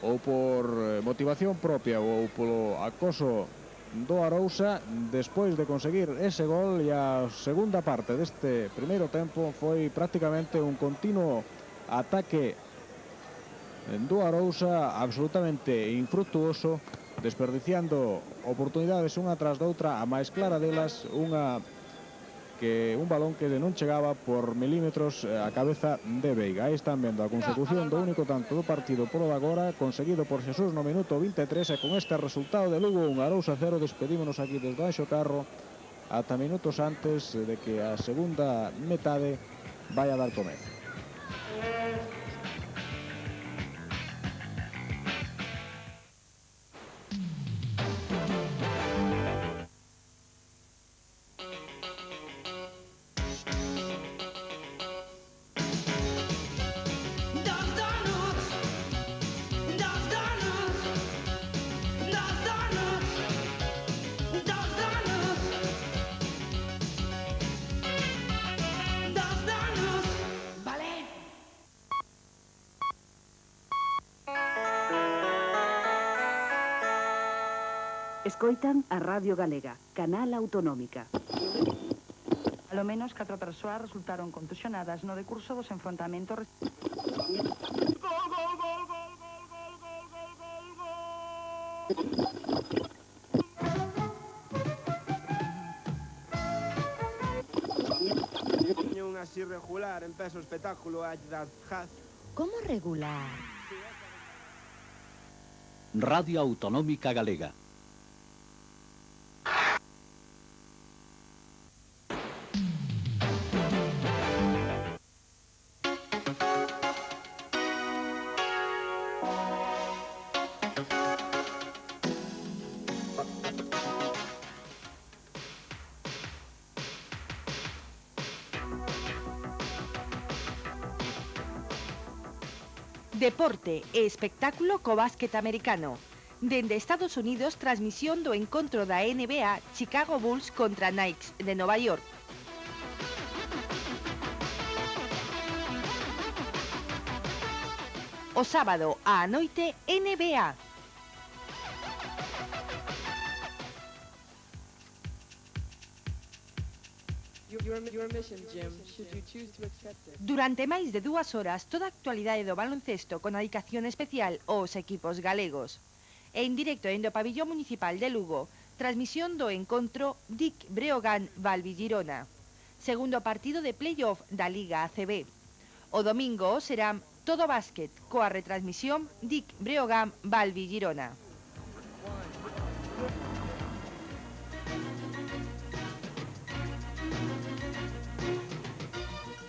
S5: ou por motivación propia ou polo acoso do Arousa despois de conseguir ese gol, e a segunda parte deste primeiro tempo foi prácticamente un continuo ataque do Arousa absolutamente infructuoso, desperdiciando oportunidades unha tras doutra, a máis clara delas un balón que non chegaba por milímetros a cabeza de Veiga. Aí están vendo a consecución do único tanto do partido polo de agora, conseguido por Xesús no minuto 23, e con este resultado de Lugo 1, Arousa 0, despedímonos aquí desde Anxo Carro ata minutos antes de que a segunda metade vai a dar comezo.
S7: Escoitan a Radio Galega, canal autonómica.
S8: Alo menos 4 persoas resultaron contusionadas no decurso dos enfrontamentos.
S4: Un así regular, empeza o espectáculo das jazz.
S9: Como regular?
S10: Radio Autonómica Galega.
S9: Deporte e espectáculo co básquet americano. Dende Estados Unidos, transmisión do encontro da NBA Chicago Bulls contra Knicks de Nova York. O sábado á noite, NBA. Durante máis de 2 horas, toda a actualidade do baloncesto con dedicación especial aos equipos galegos. E en directo dende o pabillón municipal de Lugo, transmisión do encontro Dic Breogán Valvi Girona, segundo partido de playoff da Liga ACB. O domingo será todo básquet coa retransmisión Dic Breogán Valvi Girona.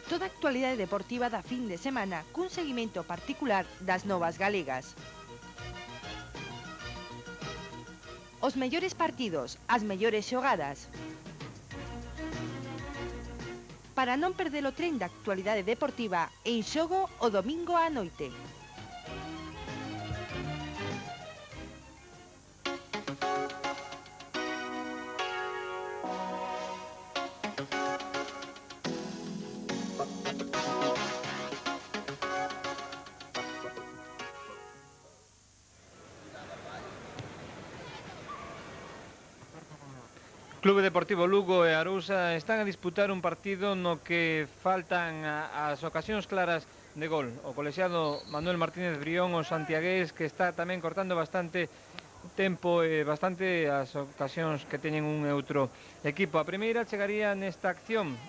S9: Toda a actualidade deportiva da fin de semana cun seguimento particular das novas galegas. Os mellores partidos, as mellores xogadas. Para non perder o tren da actualidade deportiva, En Xogo o domingo á noite.
S3: Clube Deportivo Lugo e Arousa están a disputar un partido no que faltan as ocasións claras de gol. O colexiado Manuel Martínez Brión, o santiagués, que está tamén cortando bastante tempo e bastante as ocasións que teñen un outro equipo. A primeira chegaría nesta acción.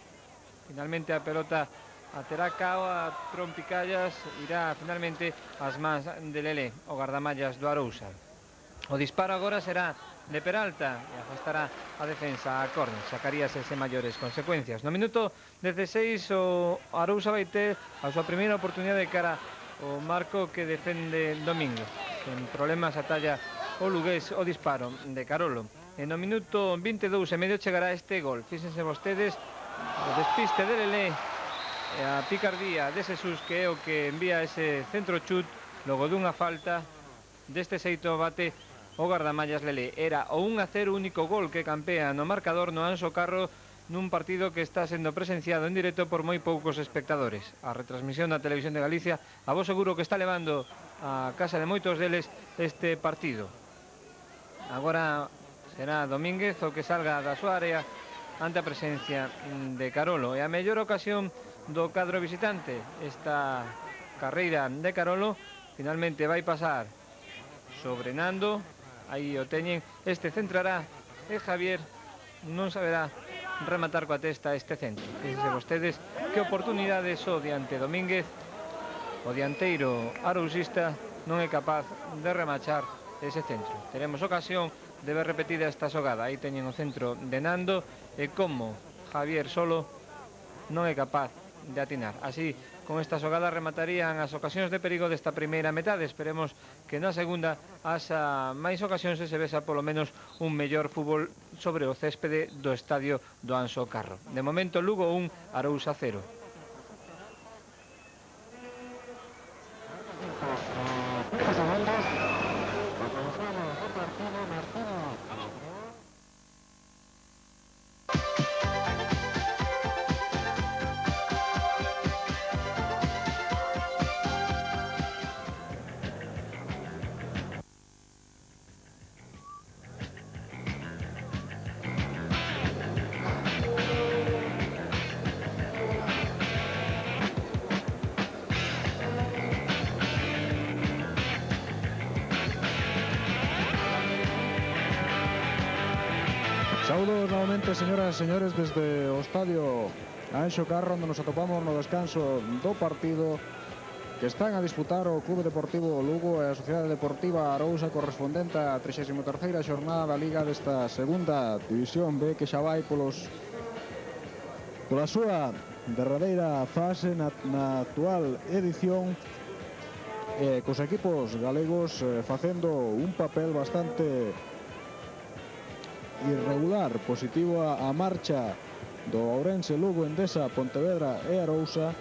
S3: Finalmente a pelota a terá cao a trompicallas, irá finalmente ás mans de Lelé, o gardamallas do Arousa. O disparo agora será de Peralta e afastará a defensa a córner, sacaríase sen maiores consecuencias. No minuto 16 o Arousa vai ter a súa primeira oportunidade de cara o marco que defende Domingo. Sen problemas atalla o lugués o disparo de Carolo. E no minuto 22 e medio chegará este gol. Fíxense vostedes o despiste de Lelé e a picardía de Xesús, que é o que envía ese centro chut logo dunha falta. Deste xeito bate o gardamallas Lelé. Era o 1-0 único gol que campea no marcador no Anxo Carro nun partido que está sendo presenciado en directo por moi poucos espectadores. A retransmisión da Televisión de Galicia a vos seguro que está levando a casa de moitos deles este partido. Agora será Domínguez o que salga da súa área ante a presencia de Carolo. E a mellor ocasión do cadro visitante, esta carreira de Carolo, finalmente vai pasar sobre Nando. Aí o teñen, este centrará e Javier non saberá rematar coa testa este centro. Fíjense vostedes que oportunidade só diante Domínguez, o dianteiro arousista non é capaz de remachar ese centro. Teremos ocasión de ver repetida esta xogada. Aí teñen o centro de Nando e como Javier solo non é capaz de atinar. Así, con esta xogada rematarían as ocasións de perigo desta primeira metade. Esperemos que na segunda haxa máis ocasións e se vexa polo menos un mellor fútbol sobre o céspede do estadio do Anxo Carro. De momento, Lugo 1, Arousa 0.
S5: Saúdos novamente, señoras e señores, desde o estadio Anxo Carro, onde nos atopamos no descanso do partido que están a disputar o Clube Deportivo Lugo e a Sociedade Deportiva Arousa, correspondente á 33ª xornada da Liga desta segunda división B, que xa vai pola súa derradeira fase na actual edición, cos equipos galegos facendo un papel bastante irregular, positivo a marcha do Ourense, Lugo, Endesa, Pontevedra e Arousa,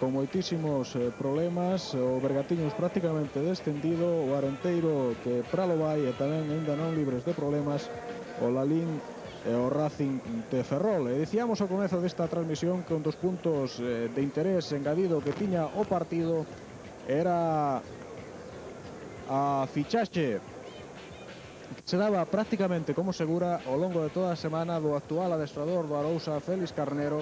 S5: con moitísimos problemas, o Bergatiños prácticamente descendido, o Arenteiro que para lo vai e tamén ainda non libres de problemas, o Lalín e o Racing de Ferrol. E dicíamos ao comezo desta transmisión que un dos puntos de interés engadido que tiña o partido era a fichaxe que se daba prácticamente como segura ao longo de toda a semana do actual adestrador do Arousa, Félix Carnero,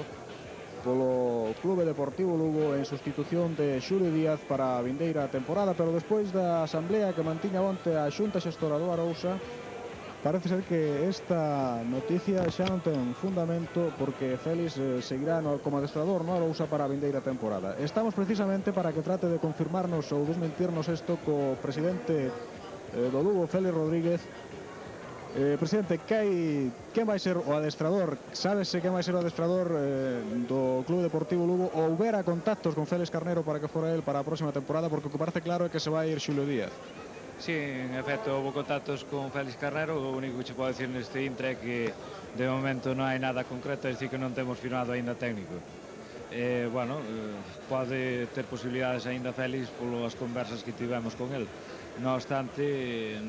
S5: polo Clube Deportivo Lugo en sustitución de Xulio Díaz para a vindeira temporada, pero despois da asamblea que mantiña onte a Xunta Xestora do Arousa, parece ser que esta noticia xa non ten fundamento, porque Félix seguirá como adestrador no Arousa para a vindeira temporada. Estamos precisamente para que trate de confirmarnos ou desmentirnos isto co presidente do Lugo, Félix Rodríguez. Presidente, quen vai ser o adestrador? Sábese quen vai ser o adestrador do Clube Deportivo Lugo? Ou houbera contactos con Félix Carnero para que fora el para a próxima temporada? Porque o que parece claro é que se vai ir Xulio Díaz.
S11: Sí, en efecto, houve contactos con Félix Carnero. O único que che podo decir neste intre é que de momento non hai nada concreto, é dicir que non temos firmado aínda técnico. Bueno, pode ter posibilidades aínda Félix polas conversas que tivemos con el. Non obstante,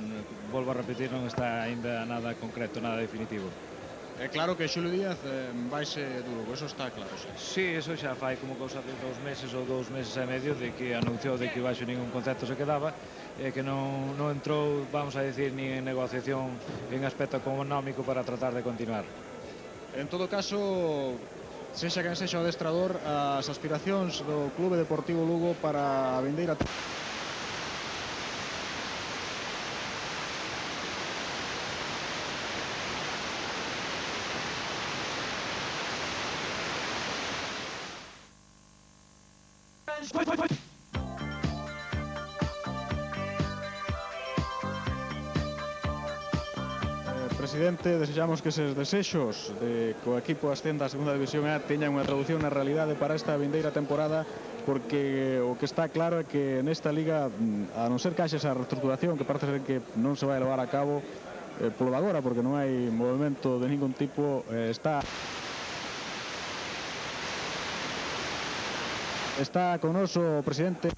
S11: volvo a repetir, non está aínda nada concreto, nada definitivo.
S5: É claro que Xulio Díaz vaise do Lugo, eso está claro.
S11: Sí, eso xa fai como cousa de 2 meses ou 2 meses e medio de que anunciou de que baixo ningún concepto se quedaba, e que non entrou, vamos a decir, ni en negociación en aspecto económico para tratar de continuar.
S5: En todo caso, sexa quen sexa o adestrador, as aspiracións do Clube Deportivo Lugo para a vindeira Presidente, desexamos que eses desexos de que o equipo ascenda a segunda división A teñan unha traducción na realidade para esta vindeira temporada, porque o que está claro é que nesta liga, a non ser que haxe esa reestructuración que parece ser que non se vai levar a cabo polo de agora, porque non hai movimento de ningún tipo, está con nos o presidente.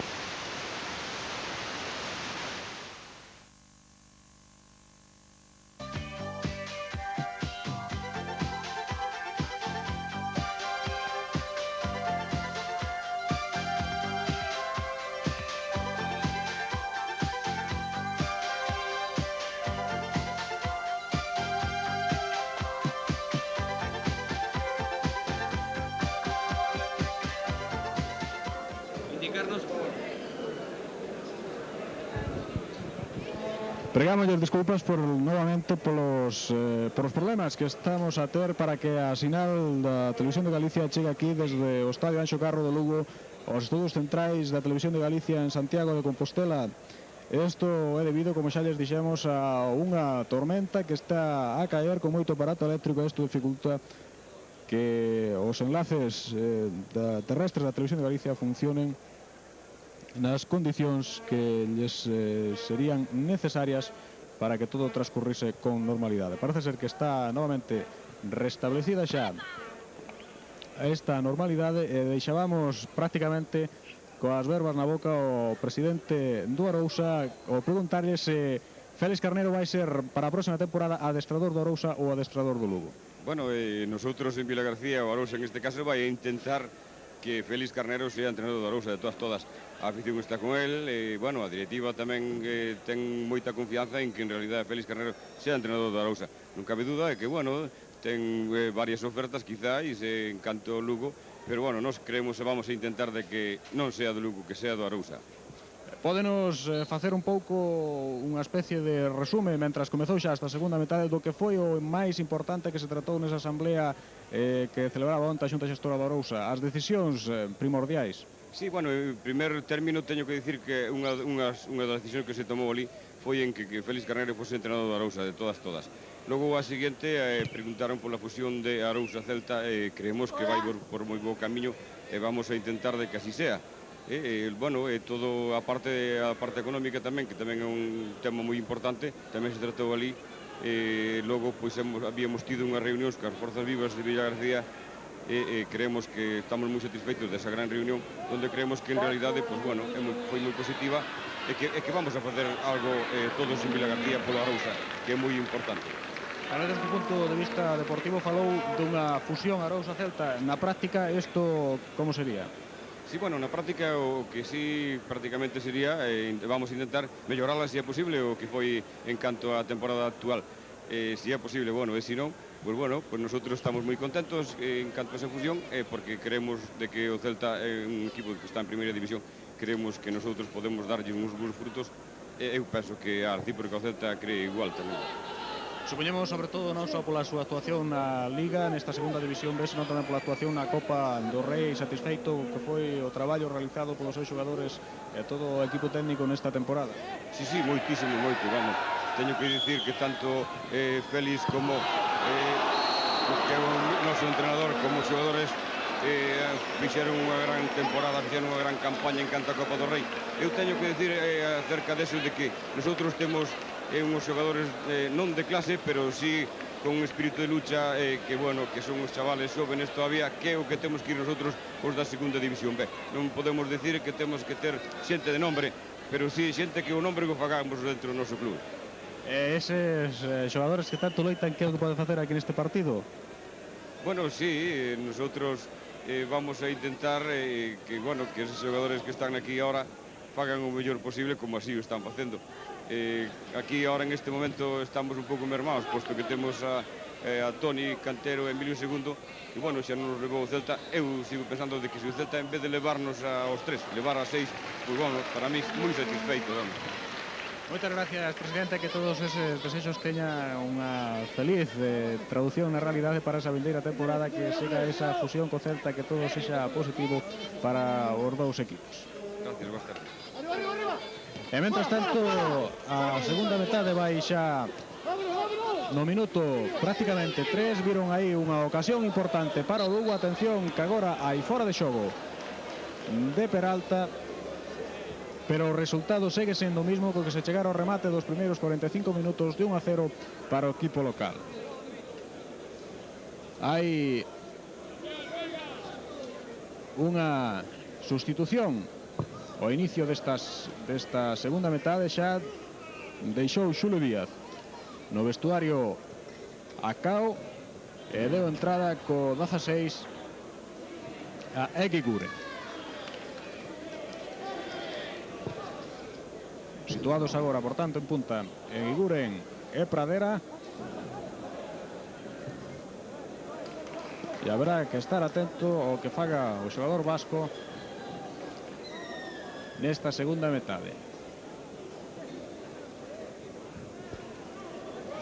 S5: Pregámosles desculpas novamente polos problemas que estamos a ter para que a sinal da Televisión de Galicia chegue aquí desde o Estadio Anxo Carro de Lugo aos estudos centrais da Televisión de Galicia en Santiago de Compostela. Isto é debido, como xa les dixemos, a unha tormenta que está a caer con moito aparato eléctrico. Isto dificulta que os enlaces terrestres da Televisión de Galicia funcionen nas condicións que lles serían necesarias para que todo transcurrise con normalidade. Parece ser que está novamente restablecida xa esta normalidade e deixábamos prácticamente coas verbas na boca o presidente do Arousa ao preguntarlle se Félix Carnero vai ser para a próxima temporada adestrador do Arousa ou adestrador do Lugo.
S12: Bueno, nosotros en Vila García, o Arousa en este caso, vai a intentar que Félix Carnero sea entrenador do Arousa de todas. A afición está con él, bueno, a directiva tamén ten moita confianza en que en realidad Félix Carnero sea entrenador do Arousa. Non cabe duda de que, bueno, ten varias ofertas quizás en canto ao Lugo, pero bueno, nos creemos e vamos a intentar de que non sea do Lugo, que sea do Arousa.
S5: Pódenos facer un pouco unha especie de resume mentras comezou xa esta segunda metade do que foi o máis importante que se tratou nesa asamblea que celebraba onte a Xunta Xestora do Arousa, as decisións primordiais?
S12: Sí, bueno, en primer término teño que dicir que unha das decisións que se tomou ali foi en que Félix Carnero fose entrenador do Arousa, de todas. Logo a seguinte preguntaron pola fusión de Arousa-Celta e creemos que vai por moi bo camiño e vamos a intentar de que así sea. Bueno, todo a parte económica tamén, que tamén é un tema moi importante, tamén se tratou ali. Logo, pois, habíamos tido unhas reunións cas Forzas Vivas de Villa García creemos que estamos moi satisfeitos desa gran reunión, onde creemos que en realidade, pois, bueno, foi moi positiva e que vamos a facer algo todos en Vilagarcía pola Arousa, que é moi importante.
S5: A ver, desde o punto de vista deportivo falou dunha fusión Arousa-Celta. Na práctica, isto como sería?
S12: Sí, bueno, na práctica o que sí prácticamente sería, vamos a intentar mellorala se é posible o que foi en canto á temporada actual. Se é posible, bueno, e se non, pues bueno, pues nosotros estamos moi contentos en canto a esa fusión, porque creemos de que o Celta é un equipo que está en primeira división, creemos que nosotros podemos darlle uns bons frutos, eu penso que a recíproca o Celta cree igual tamén.
S5: Supoñemos, sobre todo, non só pola súa actuación na Liga, nesta segunda división B, senón tamén pola actuación na Copa do Rei, satisfeito que foi o traballo realizado polos seus xogadores e todo o equipo técnico nesta temporada.
S12: Sí, moitísimo, moito, vamos. Teño que dicir que tanto Félix como que o noso entrenador como os xogadores fixeron unha gran temporada, fixeron unha gran campaña en canto a Copa do Rei. Eu teño que dicir acerca deso de que nosotros temos uns xogadores non de clase, pero sí con un espírito de lucha que, bueno, que son os chavales xóvenes todavía, que é o que temos que ir nosotros os da segunda división B. Non podemos decir que temos que ter xente de nombre, pero sí xente que o nombre que fagamos dentro do noso club.
S5: Eses xogadores que tanto loitan, que é o que pode facer aquí neste partido?
S12: Bueno, sí, nosotros vamos a intentar que, bueno, que esos xogadores que están aquí ahora fagan o mellor posible, como así o están facendo. Aquí ahora en este momento estamos un pouco mermados, posto que temos a Toni, Cantero e Emilio II, e bueno, xa non nos levou o Celta. Eu sigo pensando de que se o Celta, en vez de levarnos aos 3, levar a 6, pois bueno, para mí moi satisfeito, vamos.
S5: Moitas gracias, presidente, que todos eses desexos teñan unha feliz traducción na realidade para esa vindeira temporada, que siga esa fusión co Celta, que todo sexa positivo para os dous equipos.
S12: Gracias, boas tardes.
S5: E mentras tanto, a segunda metade vai xa no minuto prácticamente 3. Viron aí unha ocasión importante para o Lugo. Atención, que agora hai fora de xogo de Peralta, pero o resultado segue sendo o mismo, porque se chegara ao remate dos primeiros 45 minutos de 1-0 para o equipo local. Hai unha sustitución ao inicio desta segunda metade. Xa deixou Xulo Díaz no vestuario a Cao e deu entrada co 16 a Eguiguren. Situados agora, por tanto, en punta Eguiguren e Pradera, e haberá que estar atento ao que faga o xogador vasco nesta segunda metade.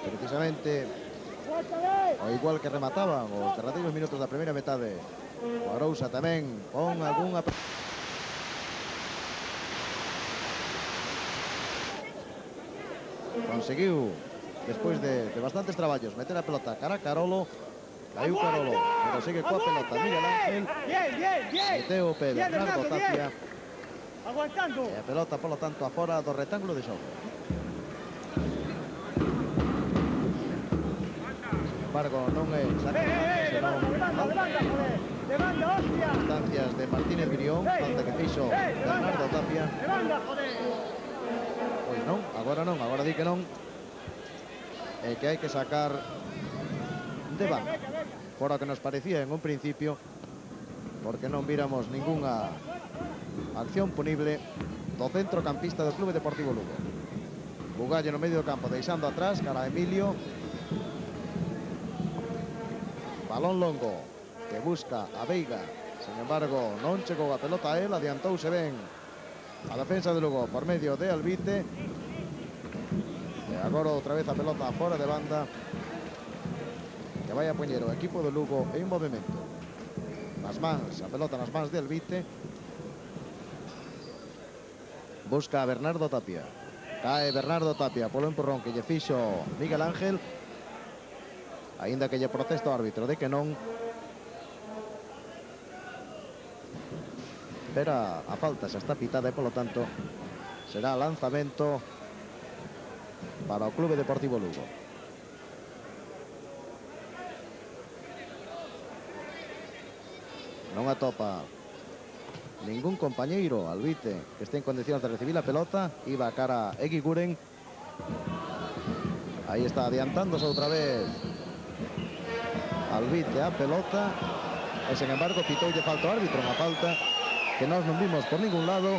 S2: Precisamente ao igual que remataban os derradeiros minutos da primeira metade, o Arousa tamén pon algunha conseguiu, despois de bastantes traballos, meter a pelota cara a Carolo. Caiu Carolo, pero segue coa pelota Miguel Ángel, meteu o pé Bernardo Tapia, e a pelota, polo tanto, afora do rectángulo de xogo. Sin embargo, non é senón instancias de Martínez Grión, falta que fixo Bernardo Tapia. Pois non, agora di que non, e que hai que sacar de banda, fora que nos parecía en un principio, porque non víramos ningunha acción punible do centrocampista do Clube Deportivo Lugo. Bugallo no medio do campo, deixando atrás cara a Emilio. Balón longo que busca a Veiga, sin embargo non chegou a pelota a él, adiantouse ben a defensa de Lugo por medio de Alvite, e agora outra vez a pelota fora de banda, que vai a poñer o equipo de Lugo en movimento. Nas mans, a pelota nas mans de Alvite, busca a Bernardo Tapia, cae Bernardo Tapia polo empurrón que lle fixo Miguel Ángel, aínda que lle protesta o árbitro de que non, pero a falta xa está pitada e polo tanto será lanzamento para o Clube Deportivo Lugo. non atopa ningún compañeiro. Albite, que está en condicións de recibir a pelota, iba a cara Eguiguren. Aí está adiantándose outra vez Albite a pelota, e sen embargo pitoulle falta o árbitro, unha falta que nós non vimos por ningún lado,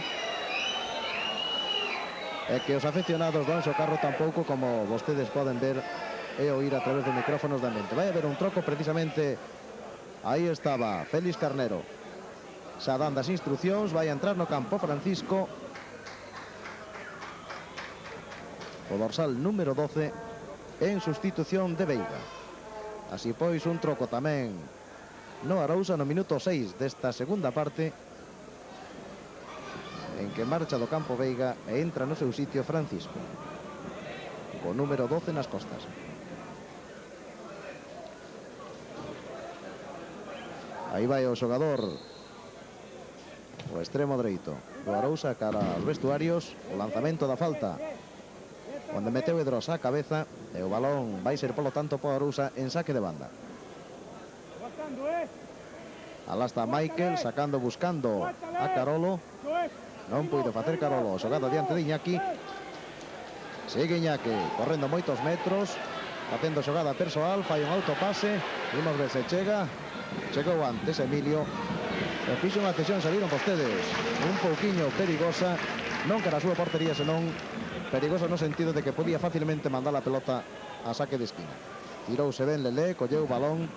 S2: e que os aficionados do Anxo Carro tampouco, como vostedes poden ver e oír a través dos micrófonos da mente. Vai haber un troco precisamente. Aí estaba Félix Carnero xa dando as instruccións. Vai a entrar no campo Francisco, o dorsal número 12, en sustitución de Veiga. Así pois, un troco tamén no Arousa no minuto 6 desta segunda parte, en que marcha do campo Veiga e entra no seu sitio Francisco, co número 12 nas costas. Aí vai o xogador, o extremo dereito do Arousa, cara aos vestuarios. O lanzamento da falta, onde meteu Edros a cabeza, e o balón vai ser, polo tanto, por Arousa en saque de banda. Alá está Michael, sacando, buscando a Carolo. Non puido facer Carolo, xogada diante de Iñaki. Sigue Iñaki, correndo moitos metros, facendo xogada persoal, fai un autopase. Vimos ver se chega. Chegou antes Emilio, e fixo unha cesión, xa viron vostedes, un pouquiño perigosa, non cara a súa portería, senón perigosa no sentido de que podía facilmente mandar a pelota a saque de esquina. Tirouse ben Lelé, colleu o balón,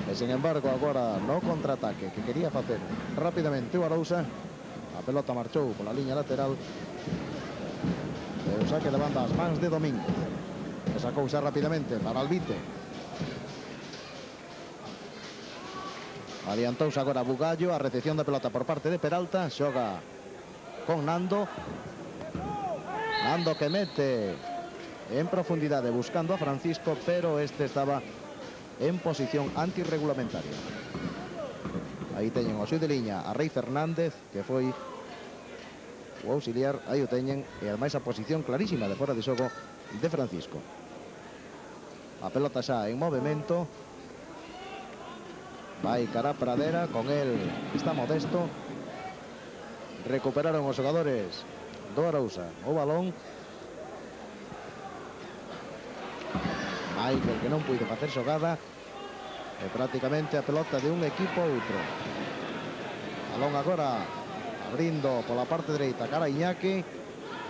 S2: e sen embargo agora no contraataque que quería facer rapidamente o Arousa, a pelota marchou pola liña lateral, e o saque de banda ás mans de Domínguez, que sacou xa rapidamente para Albite. Adiantouse agora Bugallo, a recepción da pelota por parte de Peralta, xoga con Nando. Nando que mete en profundidade buscando a Francisco, pero este estaba en posición antirregulamentaria. Aí teñen o xui de liña a Rei Fernández, que foi o auxiliar. Aí o teñen, e ademais a posición clarísima de fora de xogo de Francisco. A pelota xa en movimento, vai cara a Pradera, con el está Modesto. Recuperaron os xogadores do Arousa o balón. Michael, que non puido facer xogada, e prácticamente a pelota de un equipo a outro. Balón agora abrindo pola parte dereita cara a Iñaki.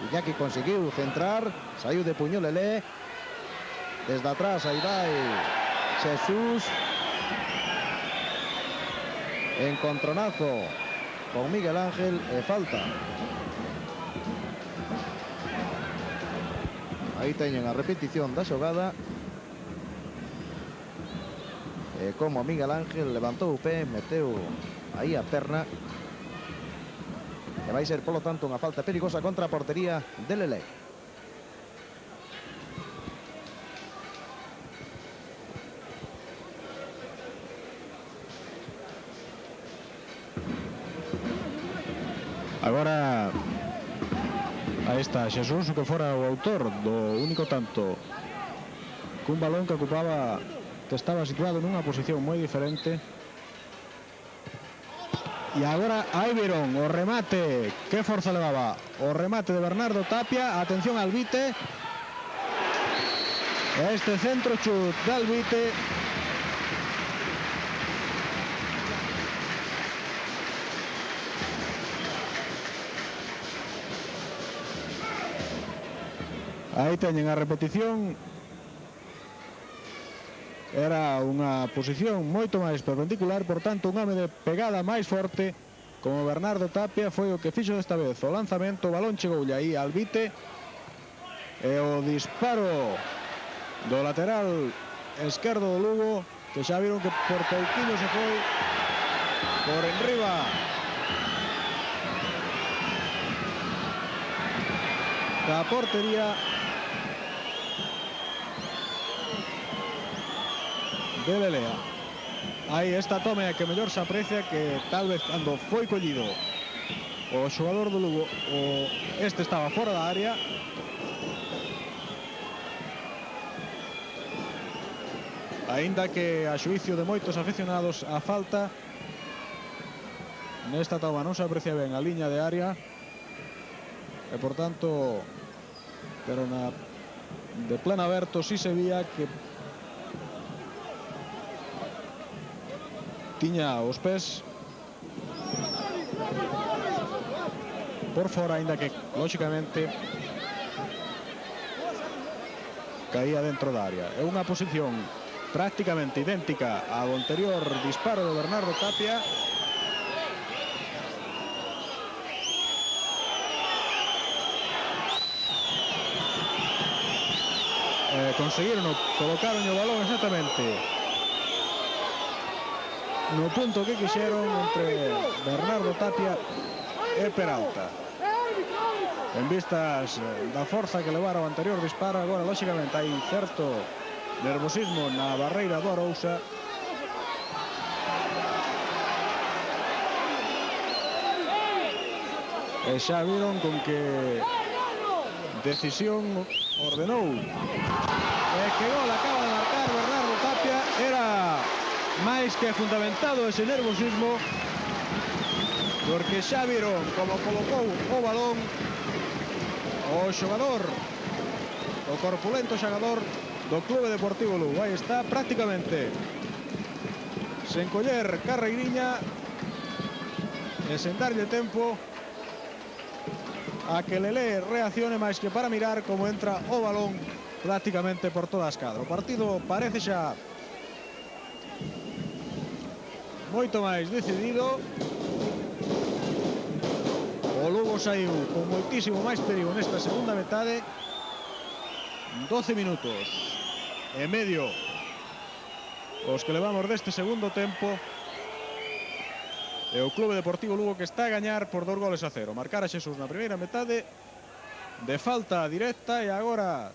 S2: Iñaki conseguiu centrar, saiu de puño Lelé. Desde atrás aí vai Xesús, encontronazo con Miguel Ángel, e falta. Aí teñen a repetición da xogada, e como Miguel Ángel levantou o pé, meteu aí a perna, e vai ser polo tanto unha falta perigosa contra a portería de Lelé.
S5: Agora aí está Xesús, que fora o autor do único tanto, cun balón que ocupaba, que estaba situado nunha posición moi diferente. E agora aí viron o remate, que forza levaba o remate de Bernardo Tapia. Atención al Albite, este centro chut de Albite, aí teñen a repetición. Era unha posición moito máis perpendicular, por tanto un home de pegada máis forte como Bernardo Tapia foi o que fixo desta vez o lanzamento. O balón chegoulle aí a Albite, e o disparo do lateral esquerdo do Lugo, que xa viron que por pouquinho se foi por enriba da portería de Lelea. Aí esta toma que mellor se aprecia, que tal vez cando foi collido o xogador do Lugo, este estaba fora da área. aínda que a xuicio de moitos aficionados a falta nesta toma non se aprecia ben a liña de área e por tanto pero de plan aberto si se vía que tiña os pés por fora, aínda que lóxicamente caía dentro da área. É unha posición prácticamente idéntica ao anterior disparo de Bernardo Tapia. Conseguiron colocar o balón exactamente no punto que quixeron entre Bernardo Tapia e Peralta. En vistas da forza que levara o anterior disparo, agora lóxicamente hai certo nervosismo na barreira do Arousa. E xa viron con que decisión ordenou. E que gol acaba de marcar Bernardo Tapia. Era máis que fundamentado ese nervosismo, porque xa viron como colocou o balón o xogador, o corpulento xogador do Clube Deportivo Lugo. Aí está, prácticamente sen coller carreiriña e sen darlle tempo a que Lelé reaccione, máis que para mirar como entra o balón prácticamente por toda a escadra. O partido parece xa moito máis decidido. O Lugo saiu con moitísimo máis perigo nesta segunda metade. 12 minutos e medio os que levamos deste segundo tempo. E o Clube Deportivo Lugo que está a gañar por 2-0. Marcara Xesús na primeira metade de falta directa e agora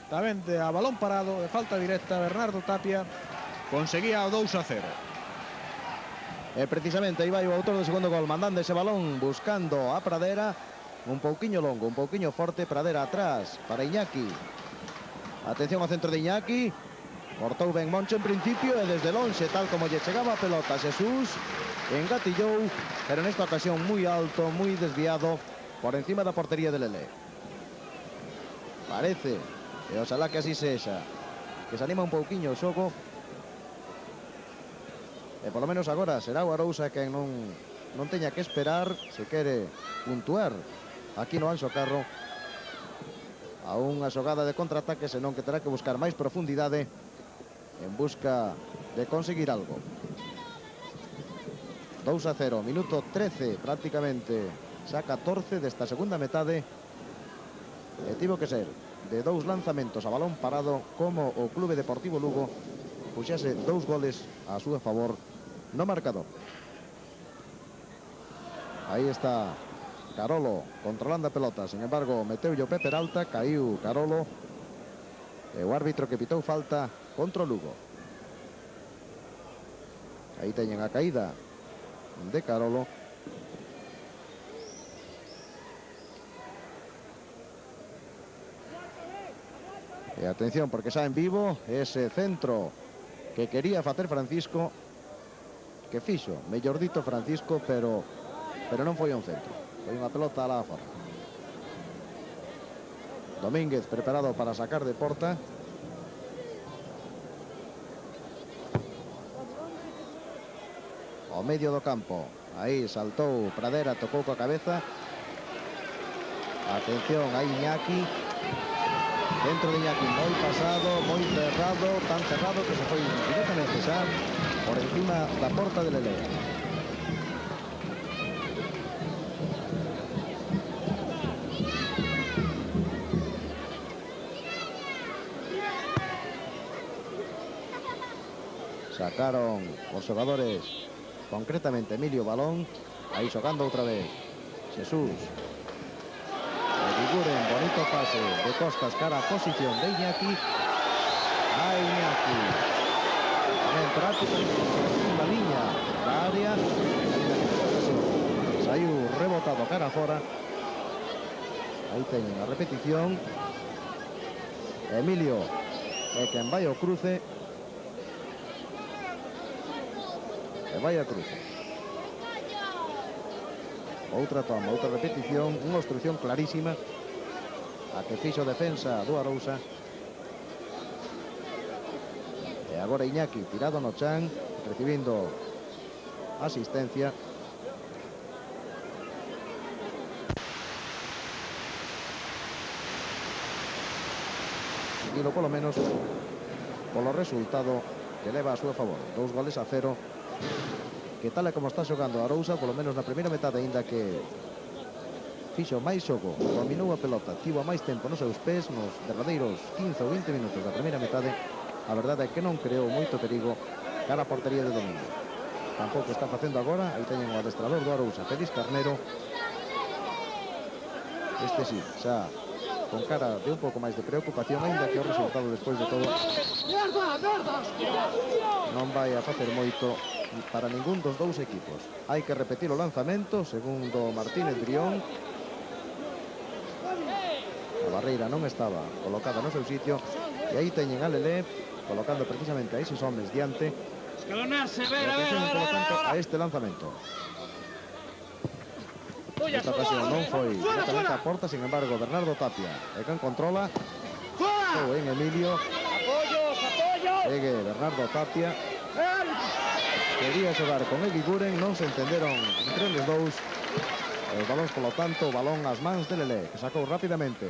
S5: tamén de a balón parado de falta directa Bernardo Tapia conseguía o 2-0.
S2: Precisamente aí vai o autor do segundo gol, mandando ese balón, buscando a Pradera, un pouquiño longo, un pouquiño forte, Pradera atrás para Iñaki. Atención ao centro de Iñaki, cortou ben Moncho en principio e desde lonxe, tal como lle chegaba a pelota Xesús, engatillou, pero nesta ocasión moi alto, moi desviado, por encima da portería de Lelé. Parece, e oxalá que así sexa, que se anima un pouquiño o xogo. E polo menos agora será o Arousa quen non teña que esperar se quere puntuar aquí no Anxo Carro a unha xogada de contraataque, senón que terá que buscar máis profundidade en busca de conseguir algo. 2-0, minuto 13 prácticamente, xa 14 desta segunda metade, e tivo que ser de 2 lanzamentos a balón parado como o Clube Deportivo Lugo puxase 2 goles a súa favor no marcador. Aí está Carolo controlando a pelota, sin embargo meteu o pé Peralta, caiu Carolo e o árbitro que pitou falta contra o Lugo. Aí teñen a caída de Carolo. E atención, porque xa en vivo ese centro que quería facer Francisco, que fixo, mellor dito Francisco, pero non foi un centro, foi unha pelota alá fora. Domínguez preparado para sacar de porta. Ao medio do campo, aí saltou Pradera, tocou coa cabeza. Atención, aí Iñaki, dentro de Iñaki, moi pasado, moi cerrado, tan cerrado que se foi directamente xa por encima da porta de Lelé. Sacaron os xogadores, concretamente Emilio Balón, aí xogando outra vez Xesús. Figuren, bonito pase de costas cara a posición de Iñaki. Aí Iñaki, en prácticamente na liña da área, saiu rebotado cara fora. Aí teñen a repetición. Emilio é quen vai ao cruce e vai a cruces. Outra toma, outra repetición, unha obstrucción clarísima a que fixo defensa do Arousa. E agora Iñaki tirado no chan, recibindo asistencia. Tranquilo polo menos polo resultado que leva a súa favor. 2 goles a 0, que tal e como está xogando a Arousa, polo menos na primeira metade, aínda que fixo máis xogo, dominou a pelota, tivo máis tempo nos seus pés nos derradeiros 15 ou 20 minutos da primeira metade. A verdade é que non creou moito perigo cara a portería de Domingo. Tampouco está facendo agora. Aí teñen o adestrador do Arousa, Félix Carnero. Este sí, xa con cara de un pouco máis de preocupación, aínda que o resultado despois de todo non vai a facer moito para ningún dos dous equipos. Hai que repetir o lanzamento, segundo Martínez Brión. A barreira non estaba colocada no seu sitio e aí teñen a Lelé colocando precisamente a esos homes diante.
S13: Escalonarse, ver,
S2: a este lanzamento. Esta ocasión non foi directamente a porta, sin embargo Bernardo Tapia é quen controla. Ou en Emilio. Segue Bernardo Tapia. Quería xogar con Eguiguren, non se entenderon entre os dous. Os balóns, polo tanto, o balón ás mans de Lelé, que sacou rapidamente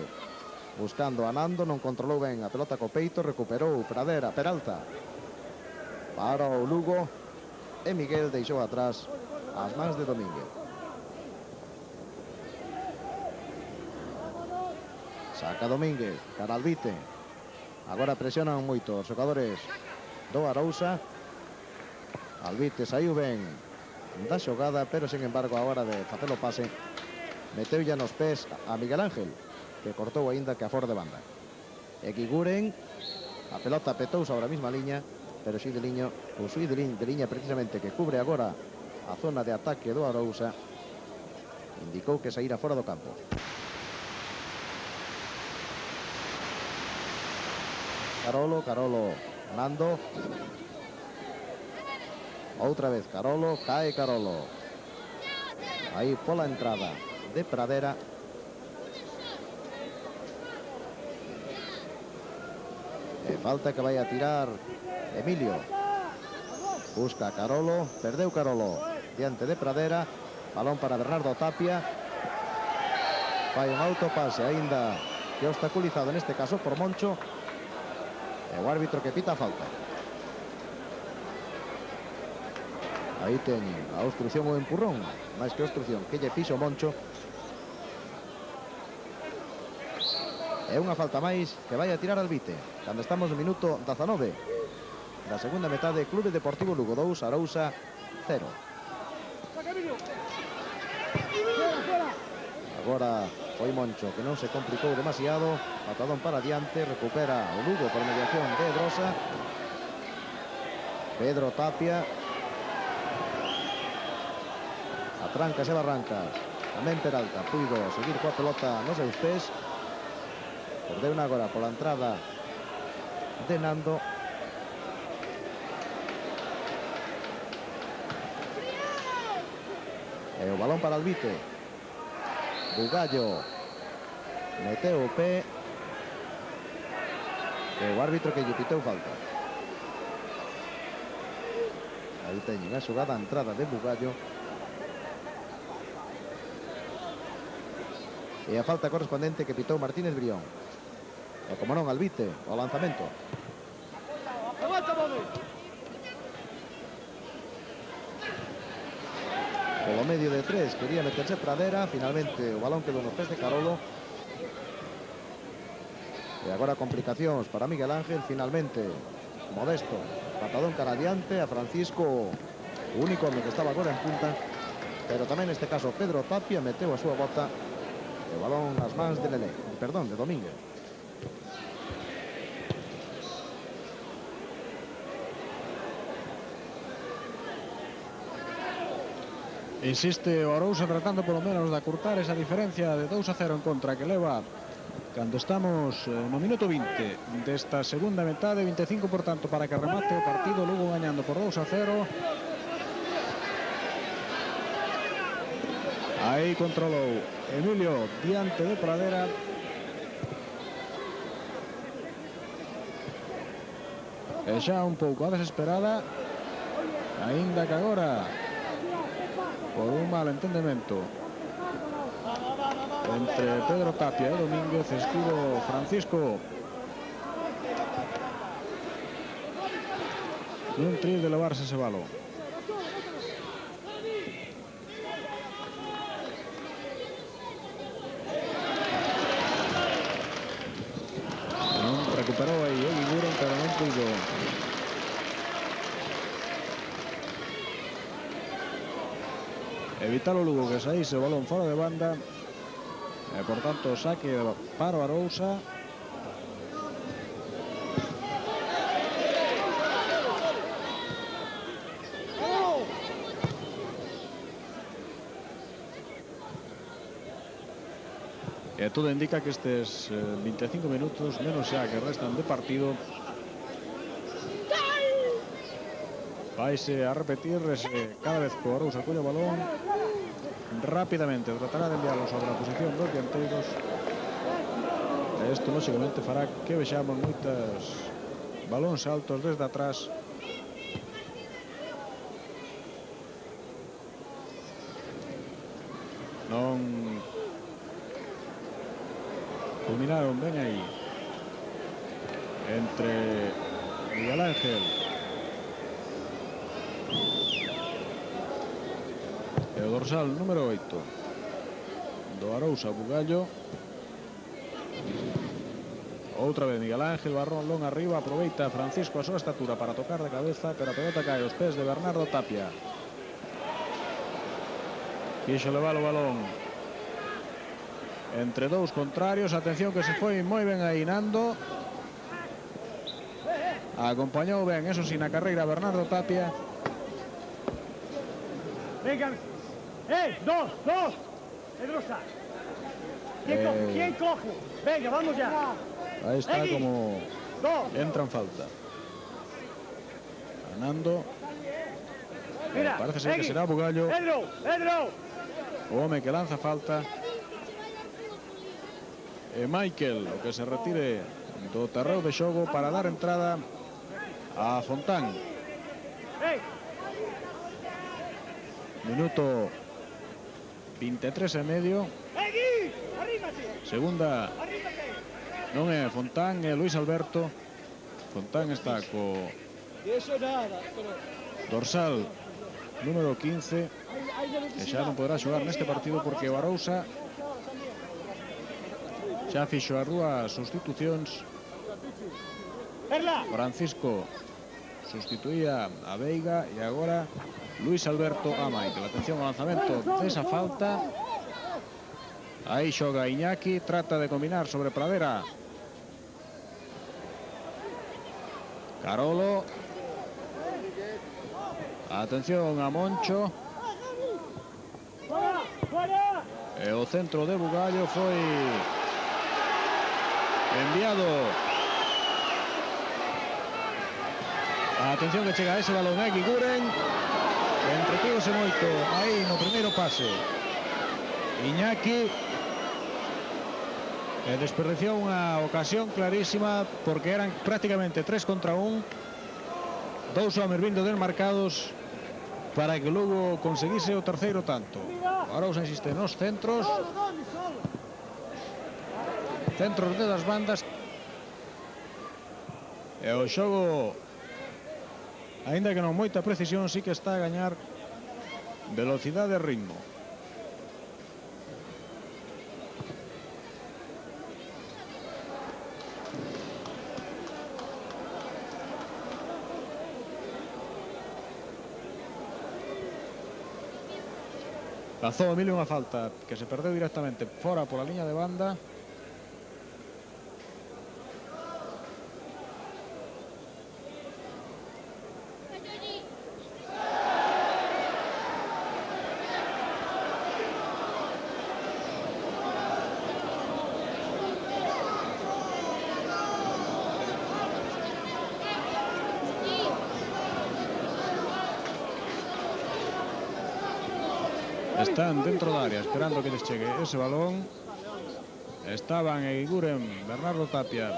S2: buscando a Nando, non controlou ben a pelota co peito, recuperou Peralta para o Lugo e Miguel deixou atrás as mans de Domínguez. Saca Domínguez, cara Albite. Agora presionan moito os xogadores do Arousa. Albite saiu ben da xogada, pero sin embargo a hora de facer o pase meteu ya nos pés a Miguel Ángel, que cortou aínda que a for de banda. Eguiguren, a pelota petou sobre a mesma liña, pero xui de liña precisamente, que cubre agora a zona de ataque do Arousa, indicou que saíra fora do campo. Carolo, Nando. Outra vez Carolo, cae Carolo. Aí pola entrada de Pradera. E falta que vai a tirar Emilio. Busca Carolo, perdeu Carolo diante de Pradera. Balón para Bernardo Tapia. Fai un autopase aínda que obstaculizado neste caso por Moncho. E o árbitro que pita falta. Aí teñen a obstrucción ou empurrón, máis que obstrucción, que lle piso Moncho. É unha falta máis que vai a tirar Albite, cando estamos no minuto 19 da segunda metade. Clube Deportivo Lugo 2, Arousa 0. Agora foi Moncho, que non se complicou demasiado. Patadón para adiante, recupera o Lugo por mediación de Drosa. Pedro Tapia. Atrancas e barrancas. Tamén Peralta puido seguir coa pelota nos seus pés. Perdeu agora pola entrada de Nando. E o balón para Albite. Bugallo meteu o pé. E o árbitro que lle pitou falta. Aí teñen a xogada, a entrada de Bugallo. E a falta correspondente que pitou Martínez Brión. E como non, Albite, o lanzamento. Polo medio de tres quería meterse Pradera. Finalmente o balón quedou nos pés de Carolo. E agora complicacións para Miguel Ángel. Finalmente Modesto, patadón cara adiante a Francisco, o único home que estaba agora en punta. Pero tamén neste caso Pedro Tapia meteu a súa bota. O balón nas mans de Lelé, perdón, de Domínguez.
S5: Insiste o Arousa tratando polo menos de acurtar esa diferencia de 2-0 en contra que leva cando estamos no minuto 20 desta segunda metade. 25 por tanto para que remate o partido. Lugo gañando por 2-0. Aí controlou Emilio diante de Pradera. E xa un pouco a desesperada, aínda que agora por un mal entendemento entre Pedro Tapia e Domínguez esquivo Francisco nun tris de levarse ese balón. Non recuperou aí Eguiguren, pero non puido. Evitar o Lugo que saíse o balón fora de banda e por tanto saque para o Arousa. E todo indica que estes 25 minutos menos xa que restan de partido vaise a repetir cada vez que o Arousa colle o balón rápidamente tratará de enviarlo sobre a posición dos dianteiros. Isto lógicamente fará que vexamos moitas balóns altos desde atrás. Non culminaron ben aí entre Miguel Ángel e o dorsal número 8 do Arousa, Bugallo. Outra vez Miguel Ángel, balón arriba, aproveita Francisco a súa estatura para tocar de cabeza, pero a pelota cae aos pés de Bernardo Tapia. Quixo levar o balón entre dous contrarios. Atención que se foi moi ben aí Nando. Acompañou ben, eso sí, na carreira Bernardo Tapia.
S13: Venga, dos. Pedrosa. ¿Quién coge? Venga, vamos ya.
S5: Ahí está como entra en falta. Nando. Parece ser que será Bugallo.
S13: Pedro.
S5: O home que lanza falta. Michael, o que se retire do terreo de xogo para dar entrada a Fontán. Minuto 23 e medio. Segunda non é Fontán, é Luis Alberto. Fontán está co dorsal número 15 e xa non poderá xogar neste partido porque o Arousa xa fixo as dúas sustitucións. Francisco sustituía a Veiga e agora Luis Alberto a Michael. Atención ao lanzamento desa falta. Aí xoga Iñaki, trata de combinar sobre Pradera. Carolo. Atención a Moncho. E o centro de Bugallo foi enviado. Atención que chega ese balón a Eguiguren. Entretívose moito aí no primeiro pase Iñaki e desperdiciou unha ocasión clarísima porque eran prácticamente 3 contra 1, dous homes vindo desmarcados para que Lugo conseguise o terceiro tanto. Ahora os insiste nos centros de das bandas e o xogo, aínda que non moita precisión, sí que está a gañar velocidade e ritmo. Lanzou Emilio unha falta que se perdeu directamente fora pola liña de banda. Están dentro da área esperando que les chegue ese balón. Estaban Eguiguren, Bernardo Tapia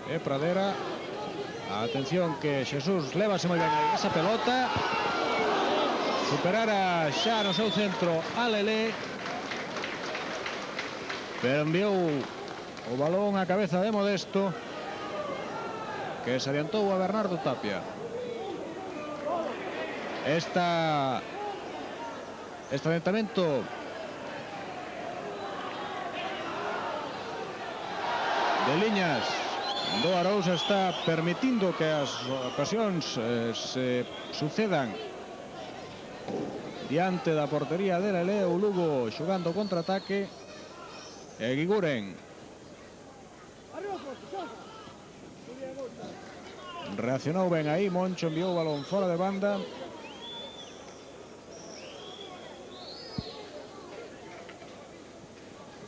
S5: e Pradera. Atención que Xesús lévase moi ben esa pelota. Superara xa no seu centro a Lelé. Pero enviou o balón á cabeza de Modesto, que se adiantou a Bernardo Tapia. Este adentamento de liñas do Arousa está permitindo que as ocasións se sucedan diante da portería de Lelé. O Lugo xogando contraataque. Eguiguren reaccionou ben aí. Moncho enviou o balón fora de banda.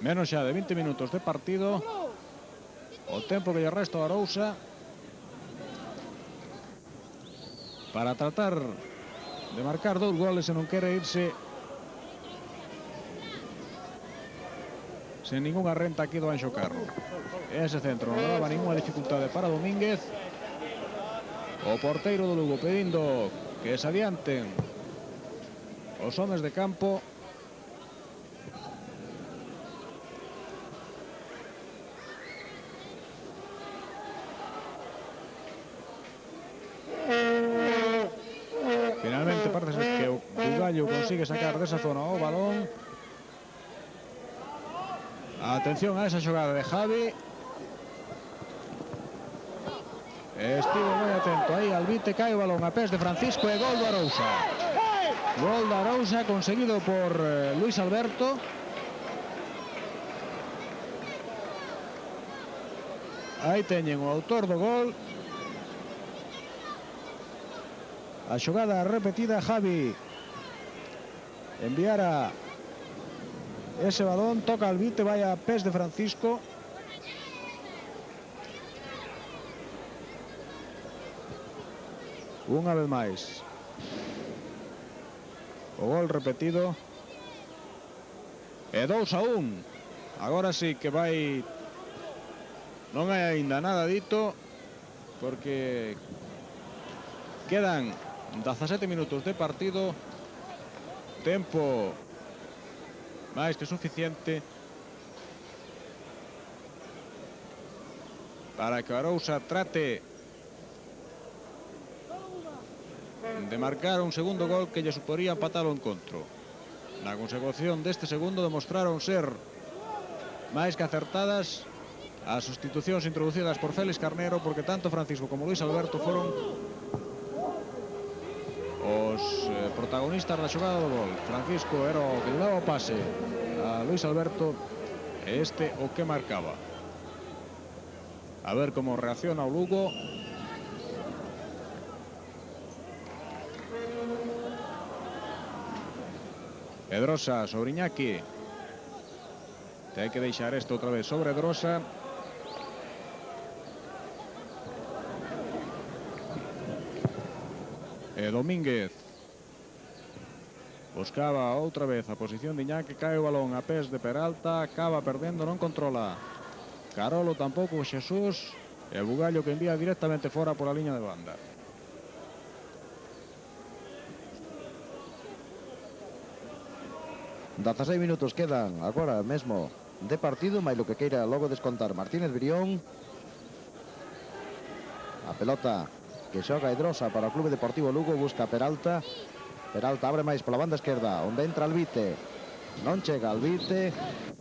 S5: Menos xa de 20 minutos de partido. O tempo que lle resta a Arousa para tratar de marcar 2 goles e non quere irse sen ninguna renta aquí do Anxo Carro. Ese centro non daba ninguna dificultade para Domínguez. O porteiro do Lugo pedindo que se adianten os homes de campo. Finalmente parece que o Bugallo consigue sacar desa zona o balón. Atención a esa xogada de Javi. Estivo moi atento aí Albite, cae o balón a pés de Francisco e gol do Arousa. Gol do Arousa conseguido por Luis Alberto. Aí teñen o autor do gol. A xogada repetida, Javi enviara ese balón, toca Albite, vai a pés de Francisco. Unha vez máis o gol repetido. E 2-1. Agora sí que vai. Non hai aínda nada dito, porque quedan 17 minutos de partido. Tempo máis que suficiente para que Arousa trate de marcar un segundo gol que lle suporía empatar o encontro. Na consecución deste segundo demostraron ser máis que acertadas as sustitucións introducidas por Félix Carnero, porque tanto Francisco como Luis Alberto foron os protagonistas da xogada do gol. Francisco era o que daba o pase a Luis Alberto e este o que marcaba. A ver como reacciona o Lugo. Pedrosa sobre Iñaki. Ten que deixar isto outra vez sobre Drosa. E Domínguez buscaba outra vez a posición de Iñaki, cae o balón a pés de Peralta, acaba perdendo, non controla Carolo, tampouco Xesús, e Bugallo que envía directamente fora pola liña de banda.
S2: ...16 minutos quedan agora mesmo de partido, máis lo que queira logo descontar Martínez Brión. A pelota que xoga Edrosa para o Clube Deportivo Lugo, busca Peralta. Peralta abre máis pola banda esquerda, onde entra Albite. Non chega Albite,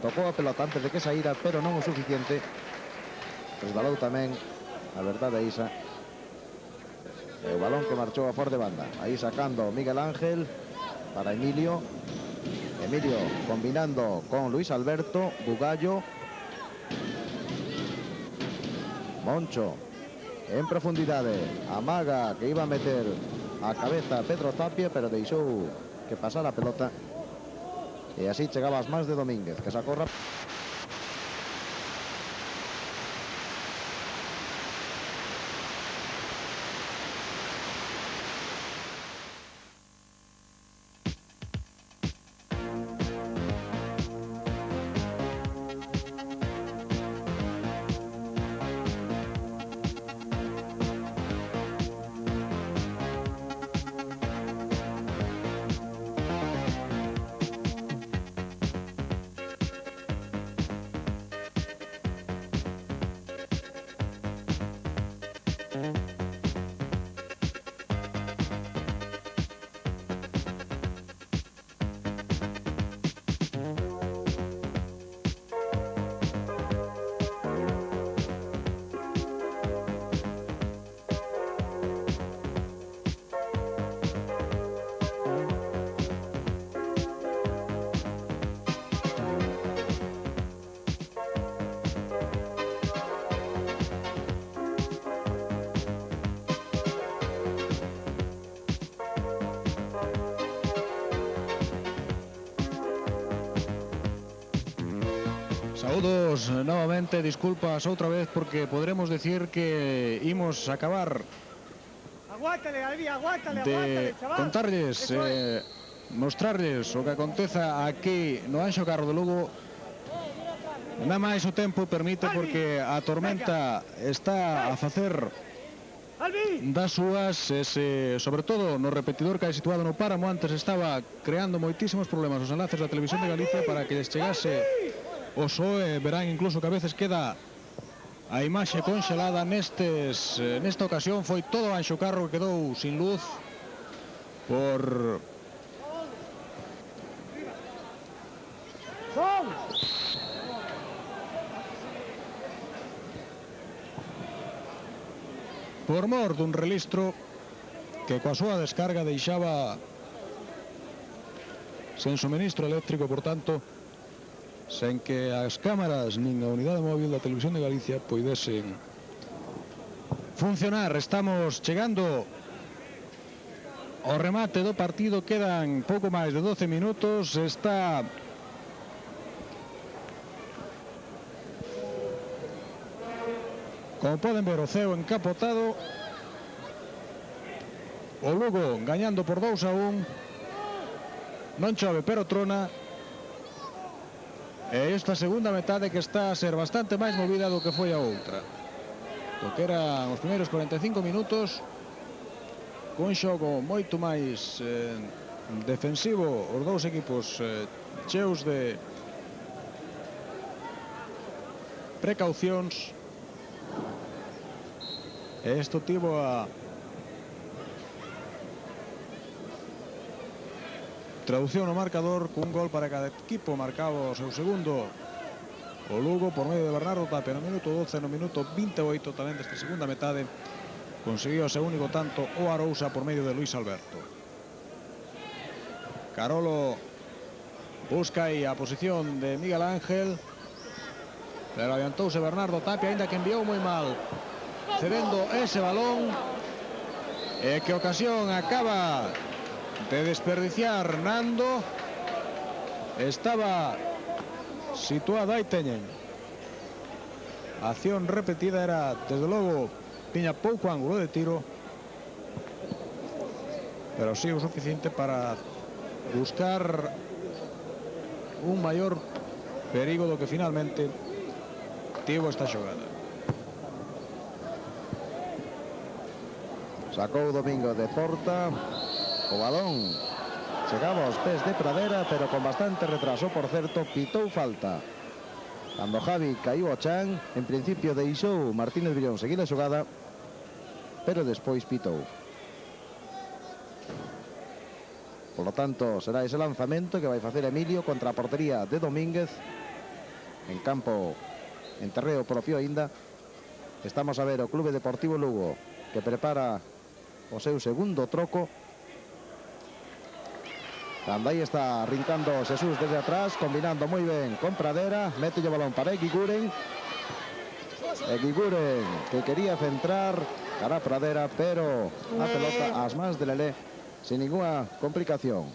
S2: tocou a pelota antes de que saíra, pero non o suficiente. Resbalou tamén, a verdade é isa. E o balón que marchou a for de banda. Aí sacando Miguel Ángel para Emilio. Emilio combinando con Luis Alberto. Bugallo. Moncho en profundidade, amaga que iba a meter a cabeza Pedro Tapia, pero deixou que pasara a pelota, e así chegaba as mans de Domínguez, que sacou rápido.
S5: Saúdos novamente, disculpas outra vez porque podremos decir que imos acabar
S13: Aguántale, Albi, aguántale,
S5: de
S13: chaval.
S5: contarlles, mostrarlles o que aconteza aquí no Anxo Carro de Lugo. Nada máis o tempo permite porque a tormenta está a facer das súas, sobre todo no repetidor que hai situado no páramo. Antes estaba creando moitísimos problemas os enlaces da Televisión de Galicia para que les chegase o SOE. Verán incluso que a veces queda a imaxe conxelada. Nesta ocasión foi todo Anxo Carro que quedou sin luz por mor dun relistro que coa súa descarga deixaba sen suministro eléctrico, por tanto sen que as cámaras nin a unidade móvil da Televisión de Galicia poidesen funcionar. Estamos chegando ao remate do partido, quedan pouco máis de 12 minutos. Está como poden ver o ceo encapotado, o Lugo gañando por 2-1, non chove pero trona, e esta segunda metade que está a ser bastante máis movida do que foi a outra, do que eran os primeiros 45 minutos, cun xogo moito máis defensivo, os dous equipos cheos de precaucións. E isto tivo a traducción no marcador cun gol para cada equipo. Marcaba o seu segundo o Lugo por medio de Bernardo Tapia no minuto 12, no minuto 28 tamén desta segunda metade conseguiu o seu único tanto o Arousa por medio de Luis Alberto. Carolo busca aí a posición de Miguel Ángel, pero adiantouse Bernardo Tapia, aínda que enviou moi mal cedendo ese balón, e que ocasión acaba de desperdiciar Nando. Estaba situada aí, teñen a acción repetida, era desde logo tiña pouco ángulo de tiro, pero sí o suficiente para buscar un maior perigo do que finalmente tivo esta xogada.
S2: Sacou Domingo de porta, o balón chegaba aos pés de Pradera, pero con bastante retraso, por certo, pitou falta. Cando Javi caíu ao chan, en principio deixou Martínez Villón seguir a xogada, pero despois pitou. Por lo tanto, será ese lanzamento que vai facer Emilio contra a portería de Domínguez, en campo, en terreo propio aínda. Estamos a ver o Clube Deportivo Lugo, que prepara o seu segundo troco. Cando aí está rincando Xesús desde atrás, combinando moi ben con Pradera, mete o balón para Eguiguren, que quería centrar cara a Pradera, pero a pelota ás mans de Lelé sin ninguna complicación.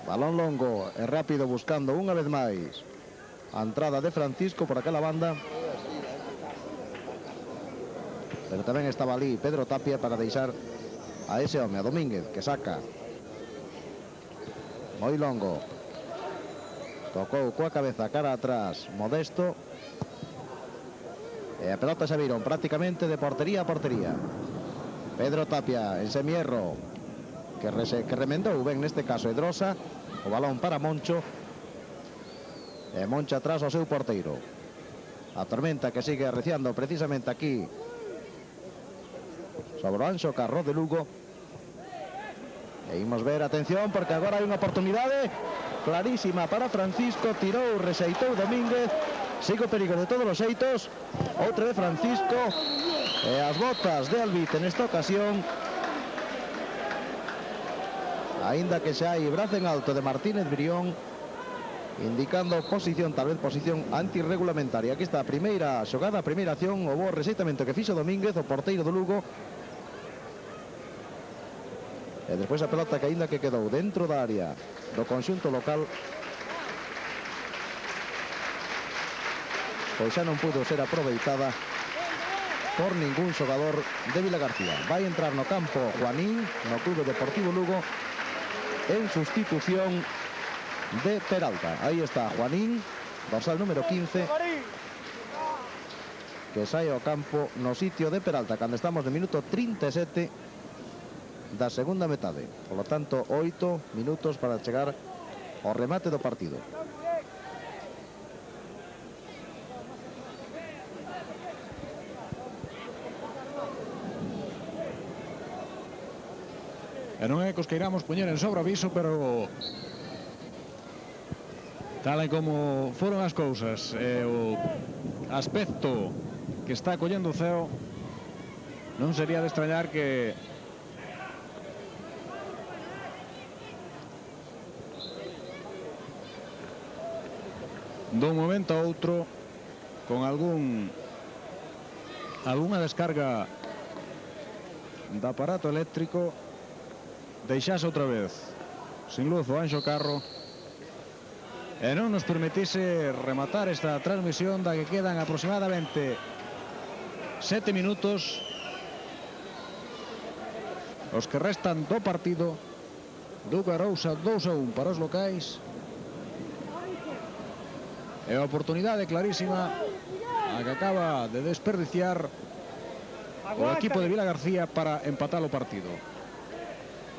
S2: Balón longo e rápido, buscando unha vez máis a entrada de Francisco por aquela banda, pero tamén estaba ali Pedro Tapia para deixar a ese home, a Domínguez, que saca moi longo, tocou coa cabeza cara atrás Modesto, e a pelota xa viron prácticamente de portería a portería. Pedro Tapia en semierro, que remendou ben neste caso Edrosa, o balón para Moncho, e Moncho atrás ao seu porteiro. A tormenta que sigue arreciando precisamente aquí sobre o Anxo Carro de Lugo. E imos ver, atención, porque agora hai unha oportunidade clarísima para Francisco, tirou, rexeitou Domínguez, sigue o perigo de todos os xeitos, outra vez Francisco, e as botas de Albite nesta ocasión, aínda que xa hai brazo en alto de Martínez Brión, indicando posición, tal vez posición antirregulamentaria. Aquí está a primeira xogada, a primeira acción, o bo rexeitamento que fixo Domínguez, o porteiro do Lugo. E despois a pelota que aínda que quedou dentro da área do conxunto local, pois xa non pudo ser aproveitada por ningún xogador de Vilagarcía. Vai entrar no campo Juanín, no Clube Deportivo Lugo, en sustitución de Peralta. Aí está Juanín, dorsal número 15, que sai ao campo no sitio de Peralta, cando estamos no minuto 37 da segunda metade. Por lo tanto, 8 minutos para chegar ao remate do partido.
S5: E non é que os queiramos poñer en sobreaviso, pero tal e como foron as cousas, o aspecto que está collendo o ceo, non sería de extrañar que dun momento a outro, con algunha descarga do aparato eléctrico, deixase outra vez sin luz o Anxo Carro e non nos permitise rematar esta transmisión da que quedan aproximadamente 7 minutos os que restan do partido. Lugo Arousa 2-1 para os locais e a oportunidade clarísima a que acaba de desperdiciar o equipo de Vilagarcía para empatar o partido.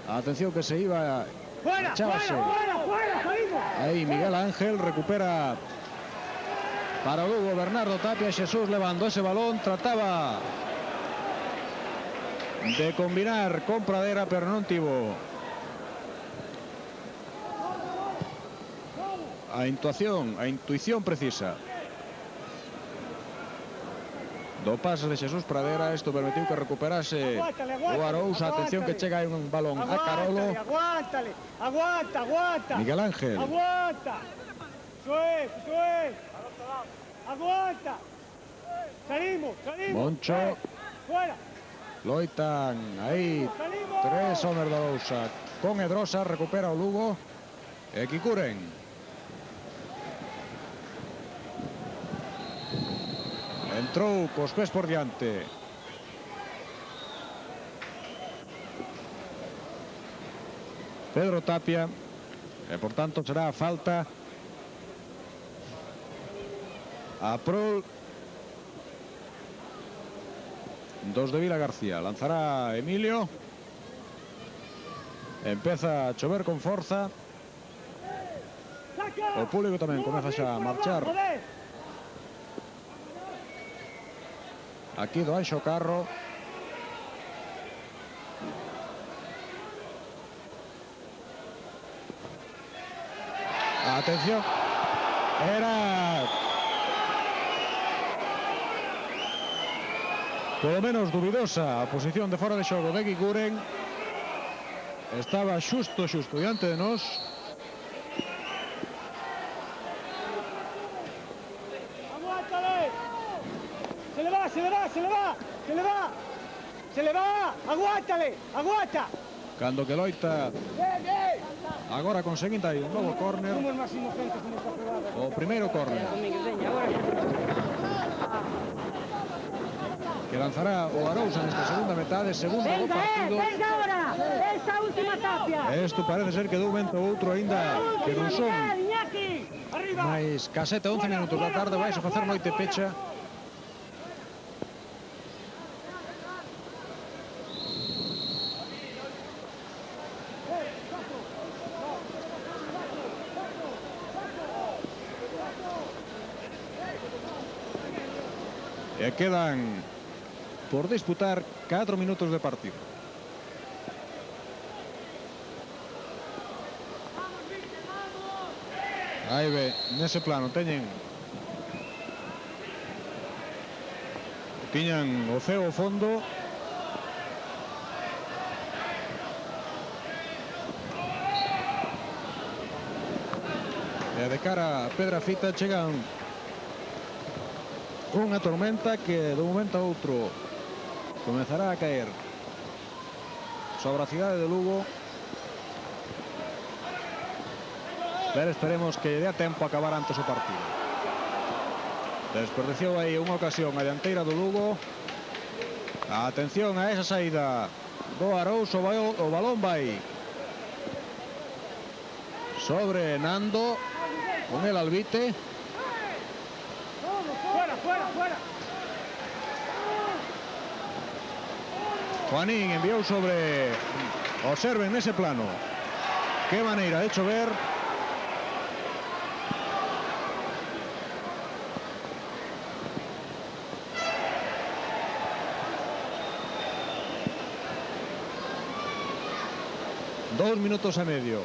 S5: Atención que se iba, echábase aí Miguel Ángel, recupera para Lugo Bernardo Tapia. Xesús levando ese balón, trataba de combinar con Pradera, pero non tivo a intuición precisa do pase de Xesús Pradera. Isto permitiu que recuperase o Arousa. Atención que chega aí un balón a Carolo.
S13: Aguanta.
S5: Miguel Ángel.
S13: Aguanta. Aguanta. Salimos.
S5: Moncho.
S13: Fuera.
S5: Loitan aí tres homes do Arousa con Edrosa. Recupera o Lugo e Kikuren. Entrou cos pés por diante Pedro Tapia e por tanto será falta a prol dos de Vilagarcía. Lanzará Emilio, empeza a chover con forza, o público tamén comeza xa a marchar aquí do Anxo Carro. Atención, era polo menos dubidosa a posición de fora de xogo de Kikuren. Estaba xusto diante de nós.
S13: Se le va, aguanta.
S5: Cando que loita agora conseguinte aí un novo córner. O primeiro córner que lanzará o Arousa nesta segunda metade, segundo do partido.
S13: Esta última Tapia.
S5: Isto parece ser que de un momento a outro aínda que non son máis ca 7-11 minutos da tarde vais a facer noite pecha. E quedan por disputar 4 minutos de partido. Aí ve, nese plano tiñan o ceo ao fondo. E de cara a Pedrafita chegan unha tormenta que de un momento a outro comenzará a caer sobre a cidade de Lugo, pero esperemos que lle dé tempo a acabar antes o partido. Desperdiciou aí unha ocasión a dianteira do Lugo. Atención a esa saída do Arousa, o balón vai sobre Nando, con el Albite.
S13: Fuera, fuera, fuera.
S5: Juanín enviou sobre, observen nese plano, que maneira de chover. Dos minutos e medio.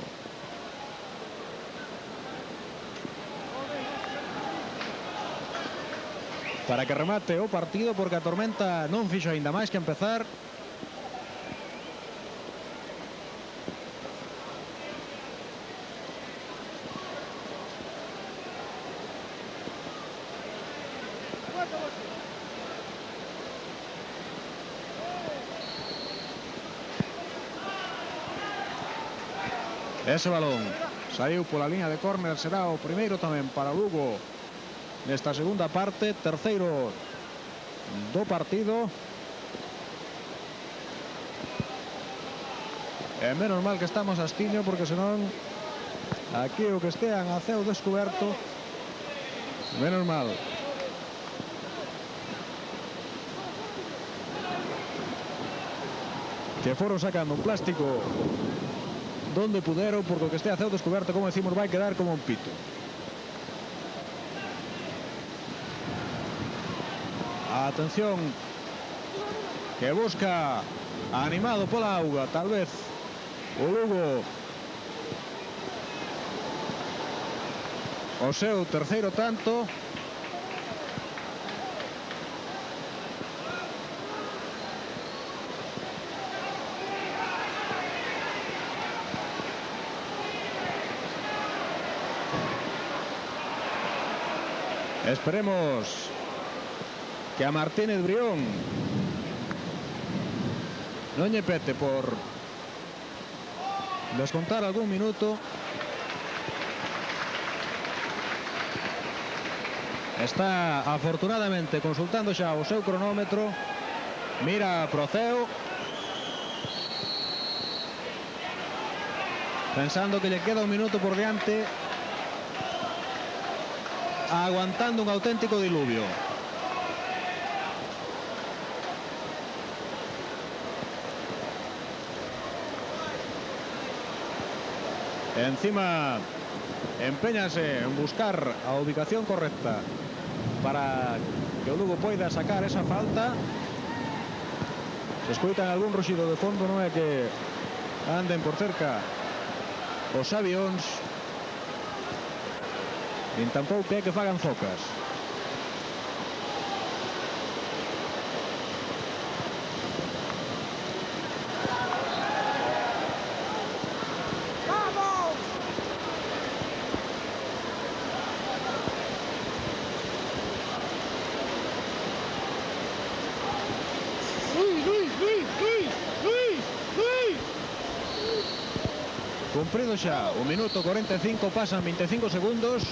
S5: Para que remate o partido, porque a tormenta non fixo aínda máis que empezar. Ese balón saiu pola liña de córner, será o primeiro tamén para Lugo nesta segunda parte, terceiro do partido. E menos mal que estamos a Astiño, porque senón aquí o que estean a ceo descoberto, menos mal. Que foron sacando un plástico donde puderon, porque o que estea a ceo descoberto, como decimos, vai quedar como un pito. Atención, que busca, animado pola auga, tal vez o Lugo, o seu terceiro tanto. Esperemos que a Martínez Brión non lle pete por descontar algún minuto. Está afortunadamente consultando xa o seu cronómetro, mira pro ceo, pensando que lle queda un minuto por diante, aguantando un auténtico diluvio. Encima empeñase en buscar a ubicación correcta para que o Lugo poida sacar esa falta. Se escoitan algún ruxido de fondo, non é que anden por cerca os avións, nin tampouco é que fagan focas. Cumprido xa o minuto 45, pasan 25 segundos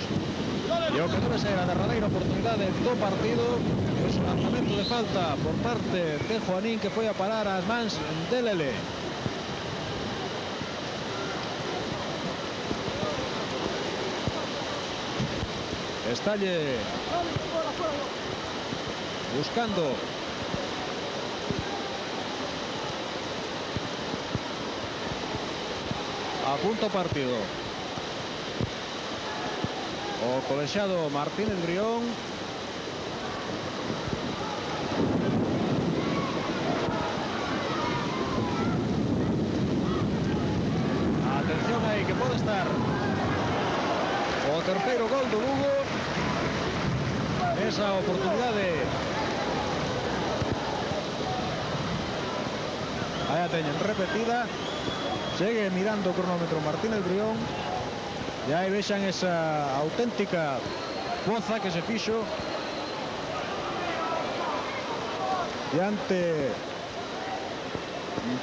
S5: e o que debe ser a derradeira oportunidade do partido, pois un lanzamento de falta por parte de Juanín, que foi a parar as mans de Lele. Estalle buscando a punto partido o colexiado Martínez Brión. Atención aí, que pode estar o terceiro gol do Lugo. Esa oportunidade aí a teñen repetida. Segue mirando o cronómetro Martínez Brión. E aí vexan esa auténtica poza que se fixo diante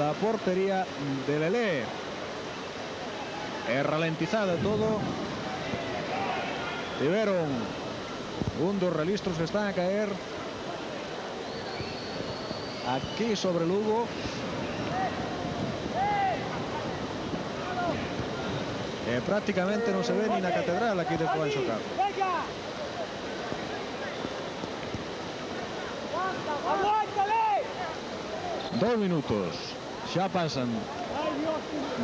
S5: da portería de Lele. É ralentizado todo. Tiveron Un dos relistros que están a caer aquí sobre Lugo. Prácticamente non se ve ni na catedral aquí de Anxo Carro. 2 minutos xa pasan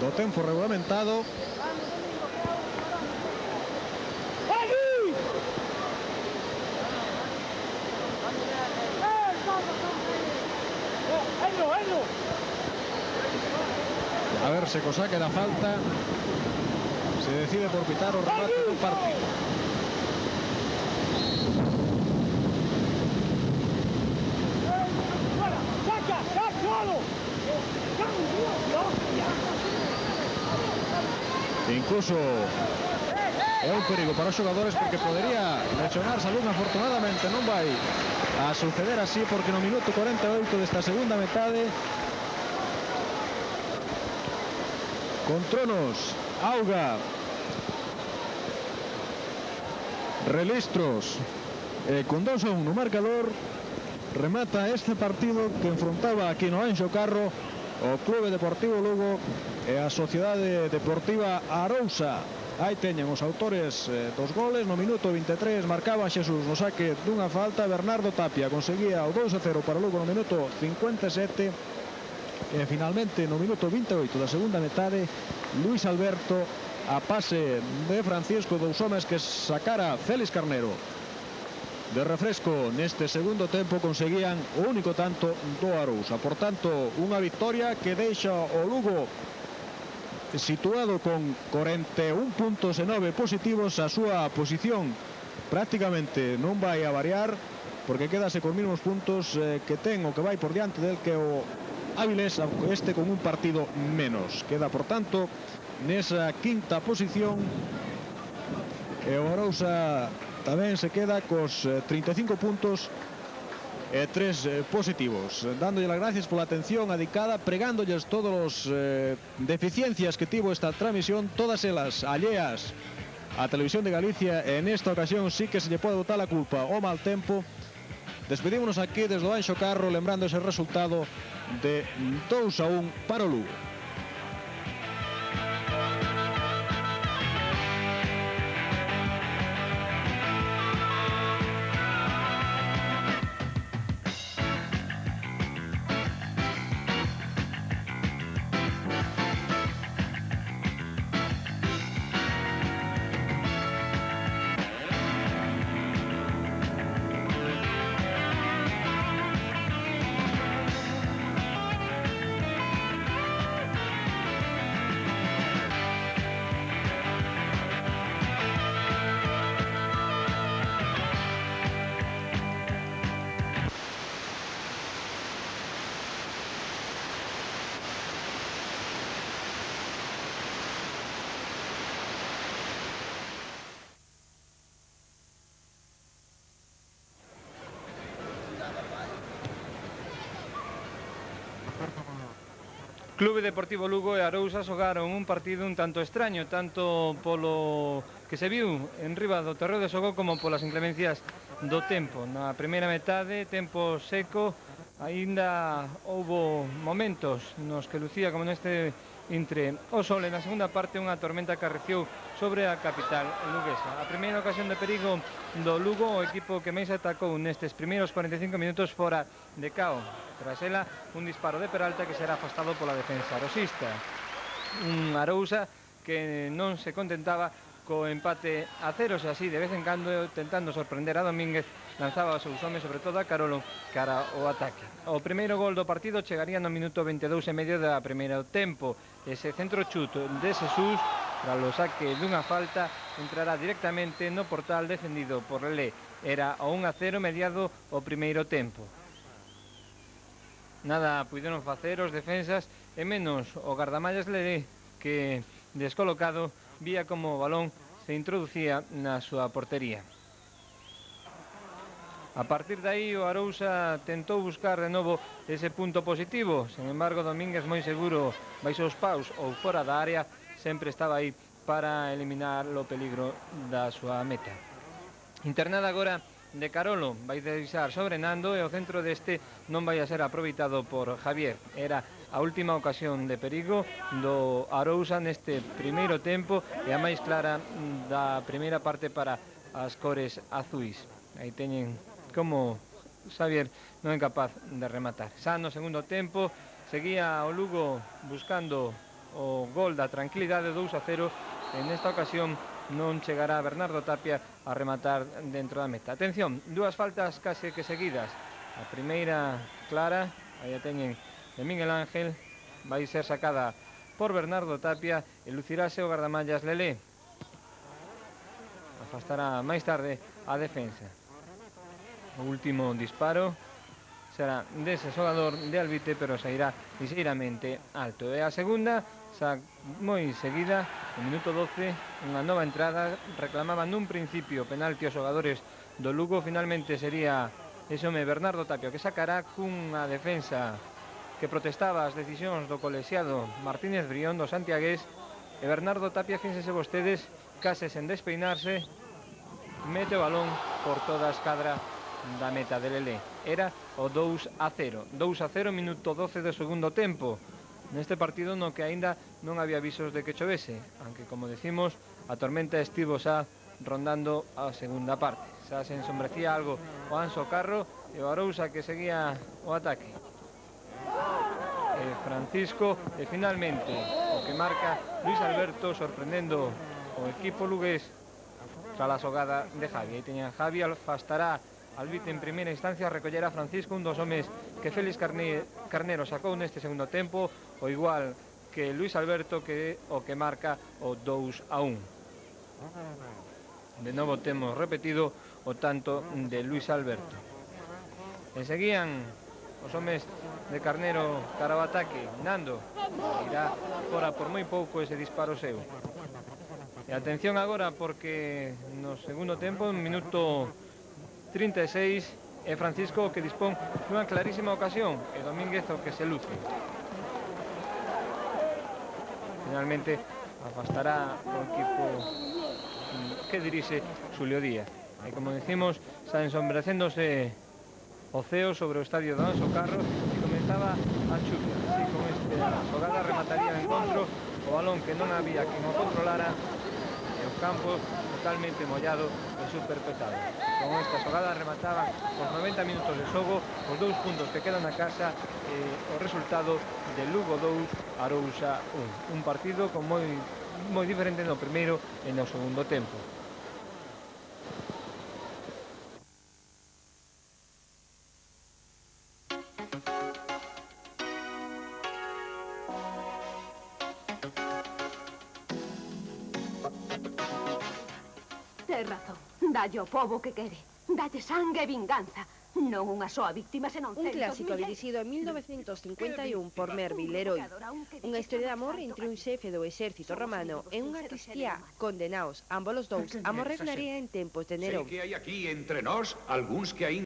S5: do tempo regulamentado. A ver se cosa que da falta se decide por pitar o remate do partido. Incluso é un perigo para os xogadores porque podería lesionarse algún. Afortunadamente non vai a suceder así, porque no minuto 48 desta segunda metade con tronos, auga, relistros, con 2-1 no marcador, remata este partido que enfrontaba aquí no Anxo Carro o Clube Deportivo Lugo e a Sociedade Deportiva Arousa. Aí teñen os autores dos goles. No minuto 23 marcaba Xesús no saque dunha falta. Bernardo Tapia conseguía o 2-0 para Lugo no minuto 57. E finalmente no minuto 28 da segunda metade, Luis Alberto, a pase de Francisco, dous homes que sacara Félix Carnero de refresco neste segundo tempo, conseguían o único tanto do Arousa. Por tanto, unha victoria que deixa o Lugo situado con 41 puntos e 9 positivos. A súa posición prácticamente non vai a variar, porque quedase con mismos puntos que ten o que vai por diante del, que o Áviles, este con un partido menos. Queda, por tanto, nesa quinta posición, e o Arousa tamén se queda cos 35 puntos e 3 positivos. Dándolle las gracias pola atención adicada, pregándolles todas as deficiencias que tivo esta transmisión, todas elas alleas á Televisión de Galicia, e nesta ocasión sí que se lle pode botar a culpa ao mal tempo. Despedímonos aquí desde o Anxo Carro, lembrando ese resultado de 2-1 para o Lugo.
S3: Clube Deportivo Lugo e Arousa xogaron un partido un tanto extraño, tanto polo que se viu en riba do terreo de xogo como polas inclemencias do tempo. Na primeira metade, tempo seco, aínda houbo momentos nos que lucía como neste entre o sol, e na segunda parte unha tormenta que arreciou sobre a capital luguesa. A primeira ocasión de perigo do Lugo, o equipo que máis atacou nestes primeiros 45 minutos fora de Cao. Tras ela, un disparo de Peralta que será afastado pola defensa rosista. Un Arousa que non se contentaba co empate a ceros, e así de vez en cando, tentando sorprender a Domínguez, lanzaba os seus homes, sobre todo a Carolo, cara ao ataque. O primeiro gol do partido chegaría no minuto 22 e medio da primeiro tempo. Ese centro chuto de Xesús, tras o saque dunha falta, entrará directamente no portal defendido por Lelé. Era o 1-0 mediado o primeiro tempo. Nada puideron facer os defensas, e menos o gardamallas Lelé, que, descolocado, vía como o balón se introducía na súa portería. A partir de aí, o Arousa tentou buscar de novo ese punto positivo. Sen embargo, Domínguez, moi seguro, baixo os paus ou fora da área, sempre estaba aí para eliminar o peligro da súa meta. Internada agora de Carolo, vai deixar sobre Nando e o centro deste non vai a ser aproveitado por Javier. Era a última ocasión de perigo do Arousa neste primeiro tempo e a máis clara da primeira parte para as cores azuis. Aí teñen como Xavier non é capaz de rematar. Xa no segundo tempo seguía o Lugo buscando o gol da tranquilidade 2-0 e nesta ocasión non chegará Bernardo Tapia a rematar dentro da meta. Atención, dúas faltas case que seguidas. A primeira clara, aí a teñen de Miguel Ángel, vai ser sacada por Bernardo Tapia e lucirase o gardamallas Lelé. Afastará máis tarde a defensa. O último disparo será dese xogador de Alvite, pero sairá ligeiramente alto. E a segunda, xa moi seguida, no minuto 12, unha nova entrada, reclamaban nun principio penalti os xogadores do Lugo, finalmente sería ese home Bernardo Tapia que sacará cunha defensa que protestaba as decisións do colexiado Martínez Brión do santiagués, e Bernardo Tapia, fíxense vostedes, case sen despeinarse, mete o balón por toda a escadra da meta de Lelé. Era o 2-0. 2-0, minuto 12 do segundo tempo. Neste partido no que aínda non había avisos de que chovese, aunque, como decimos, a tormenta estivo xa rondando a segunda parte. Xa se ensombrecía algo o Anxo Carro e o Arousa que seguía o ataque. Francisco e finalmente o que marca Luis Alberto, sorprendendo o equipo lugués tras a xogada de Javi. Aí teña Javi, afastará Alvite en primeira instancia, recollerá Francisco, un dos homes que Félix Carnero sacou neste segundo tempo, o igual que Luis Alberto, que o que marca o 2-1. De novo temos repetido o tanto de Luis Alberto. E seguían os homes de Carnero cara ao ataque. Nando irá fora por moi pouco ese disparo seu. E atención agora, porque no segundo tempo, en minuto 36, é Francisco que dispón dunha clarísima ocasión e Domínguez o que se luce. Finalmente afastará o equipo que dirixe Xulio Díaz. E como decimos, está ensombrecéndose o ceo sobre o estadio de Anxo Carro e comenzaba a chuvia. Así, con esta xogada remataría o encontro, o balón que non había quen o controlara e o campo totalmente mollado e super pesado. Con esta xogada remataban os 90 minutos de xogo, os 2 puntos que quedan na casa e o resultado de Lugo 2, Arousa 1. Un partido con moi diferente no primeiro e no segundo tempo.
S14: Tes razón. Dalle ao pobo que quere. Dalle sangue e vinganza. Non unha soa víctima, senón
S9: un clásico dirixido en 1951 por Merville Leroy. Unha historia de amor entre un xefe do exército romano e unha cristía condenaos ambos os dous a morrer na area en tempos de Nerón.
S15: Sei que hai aquí entre nós algúns que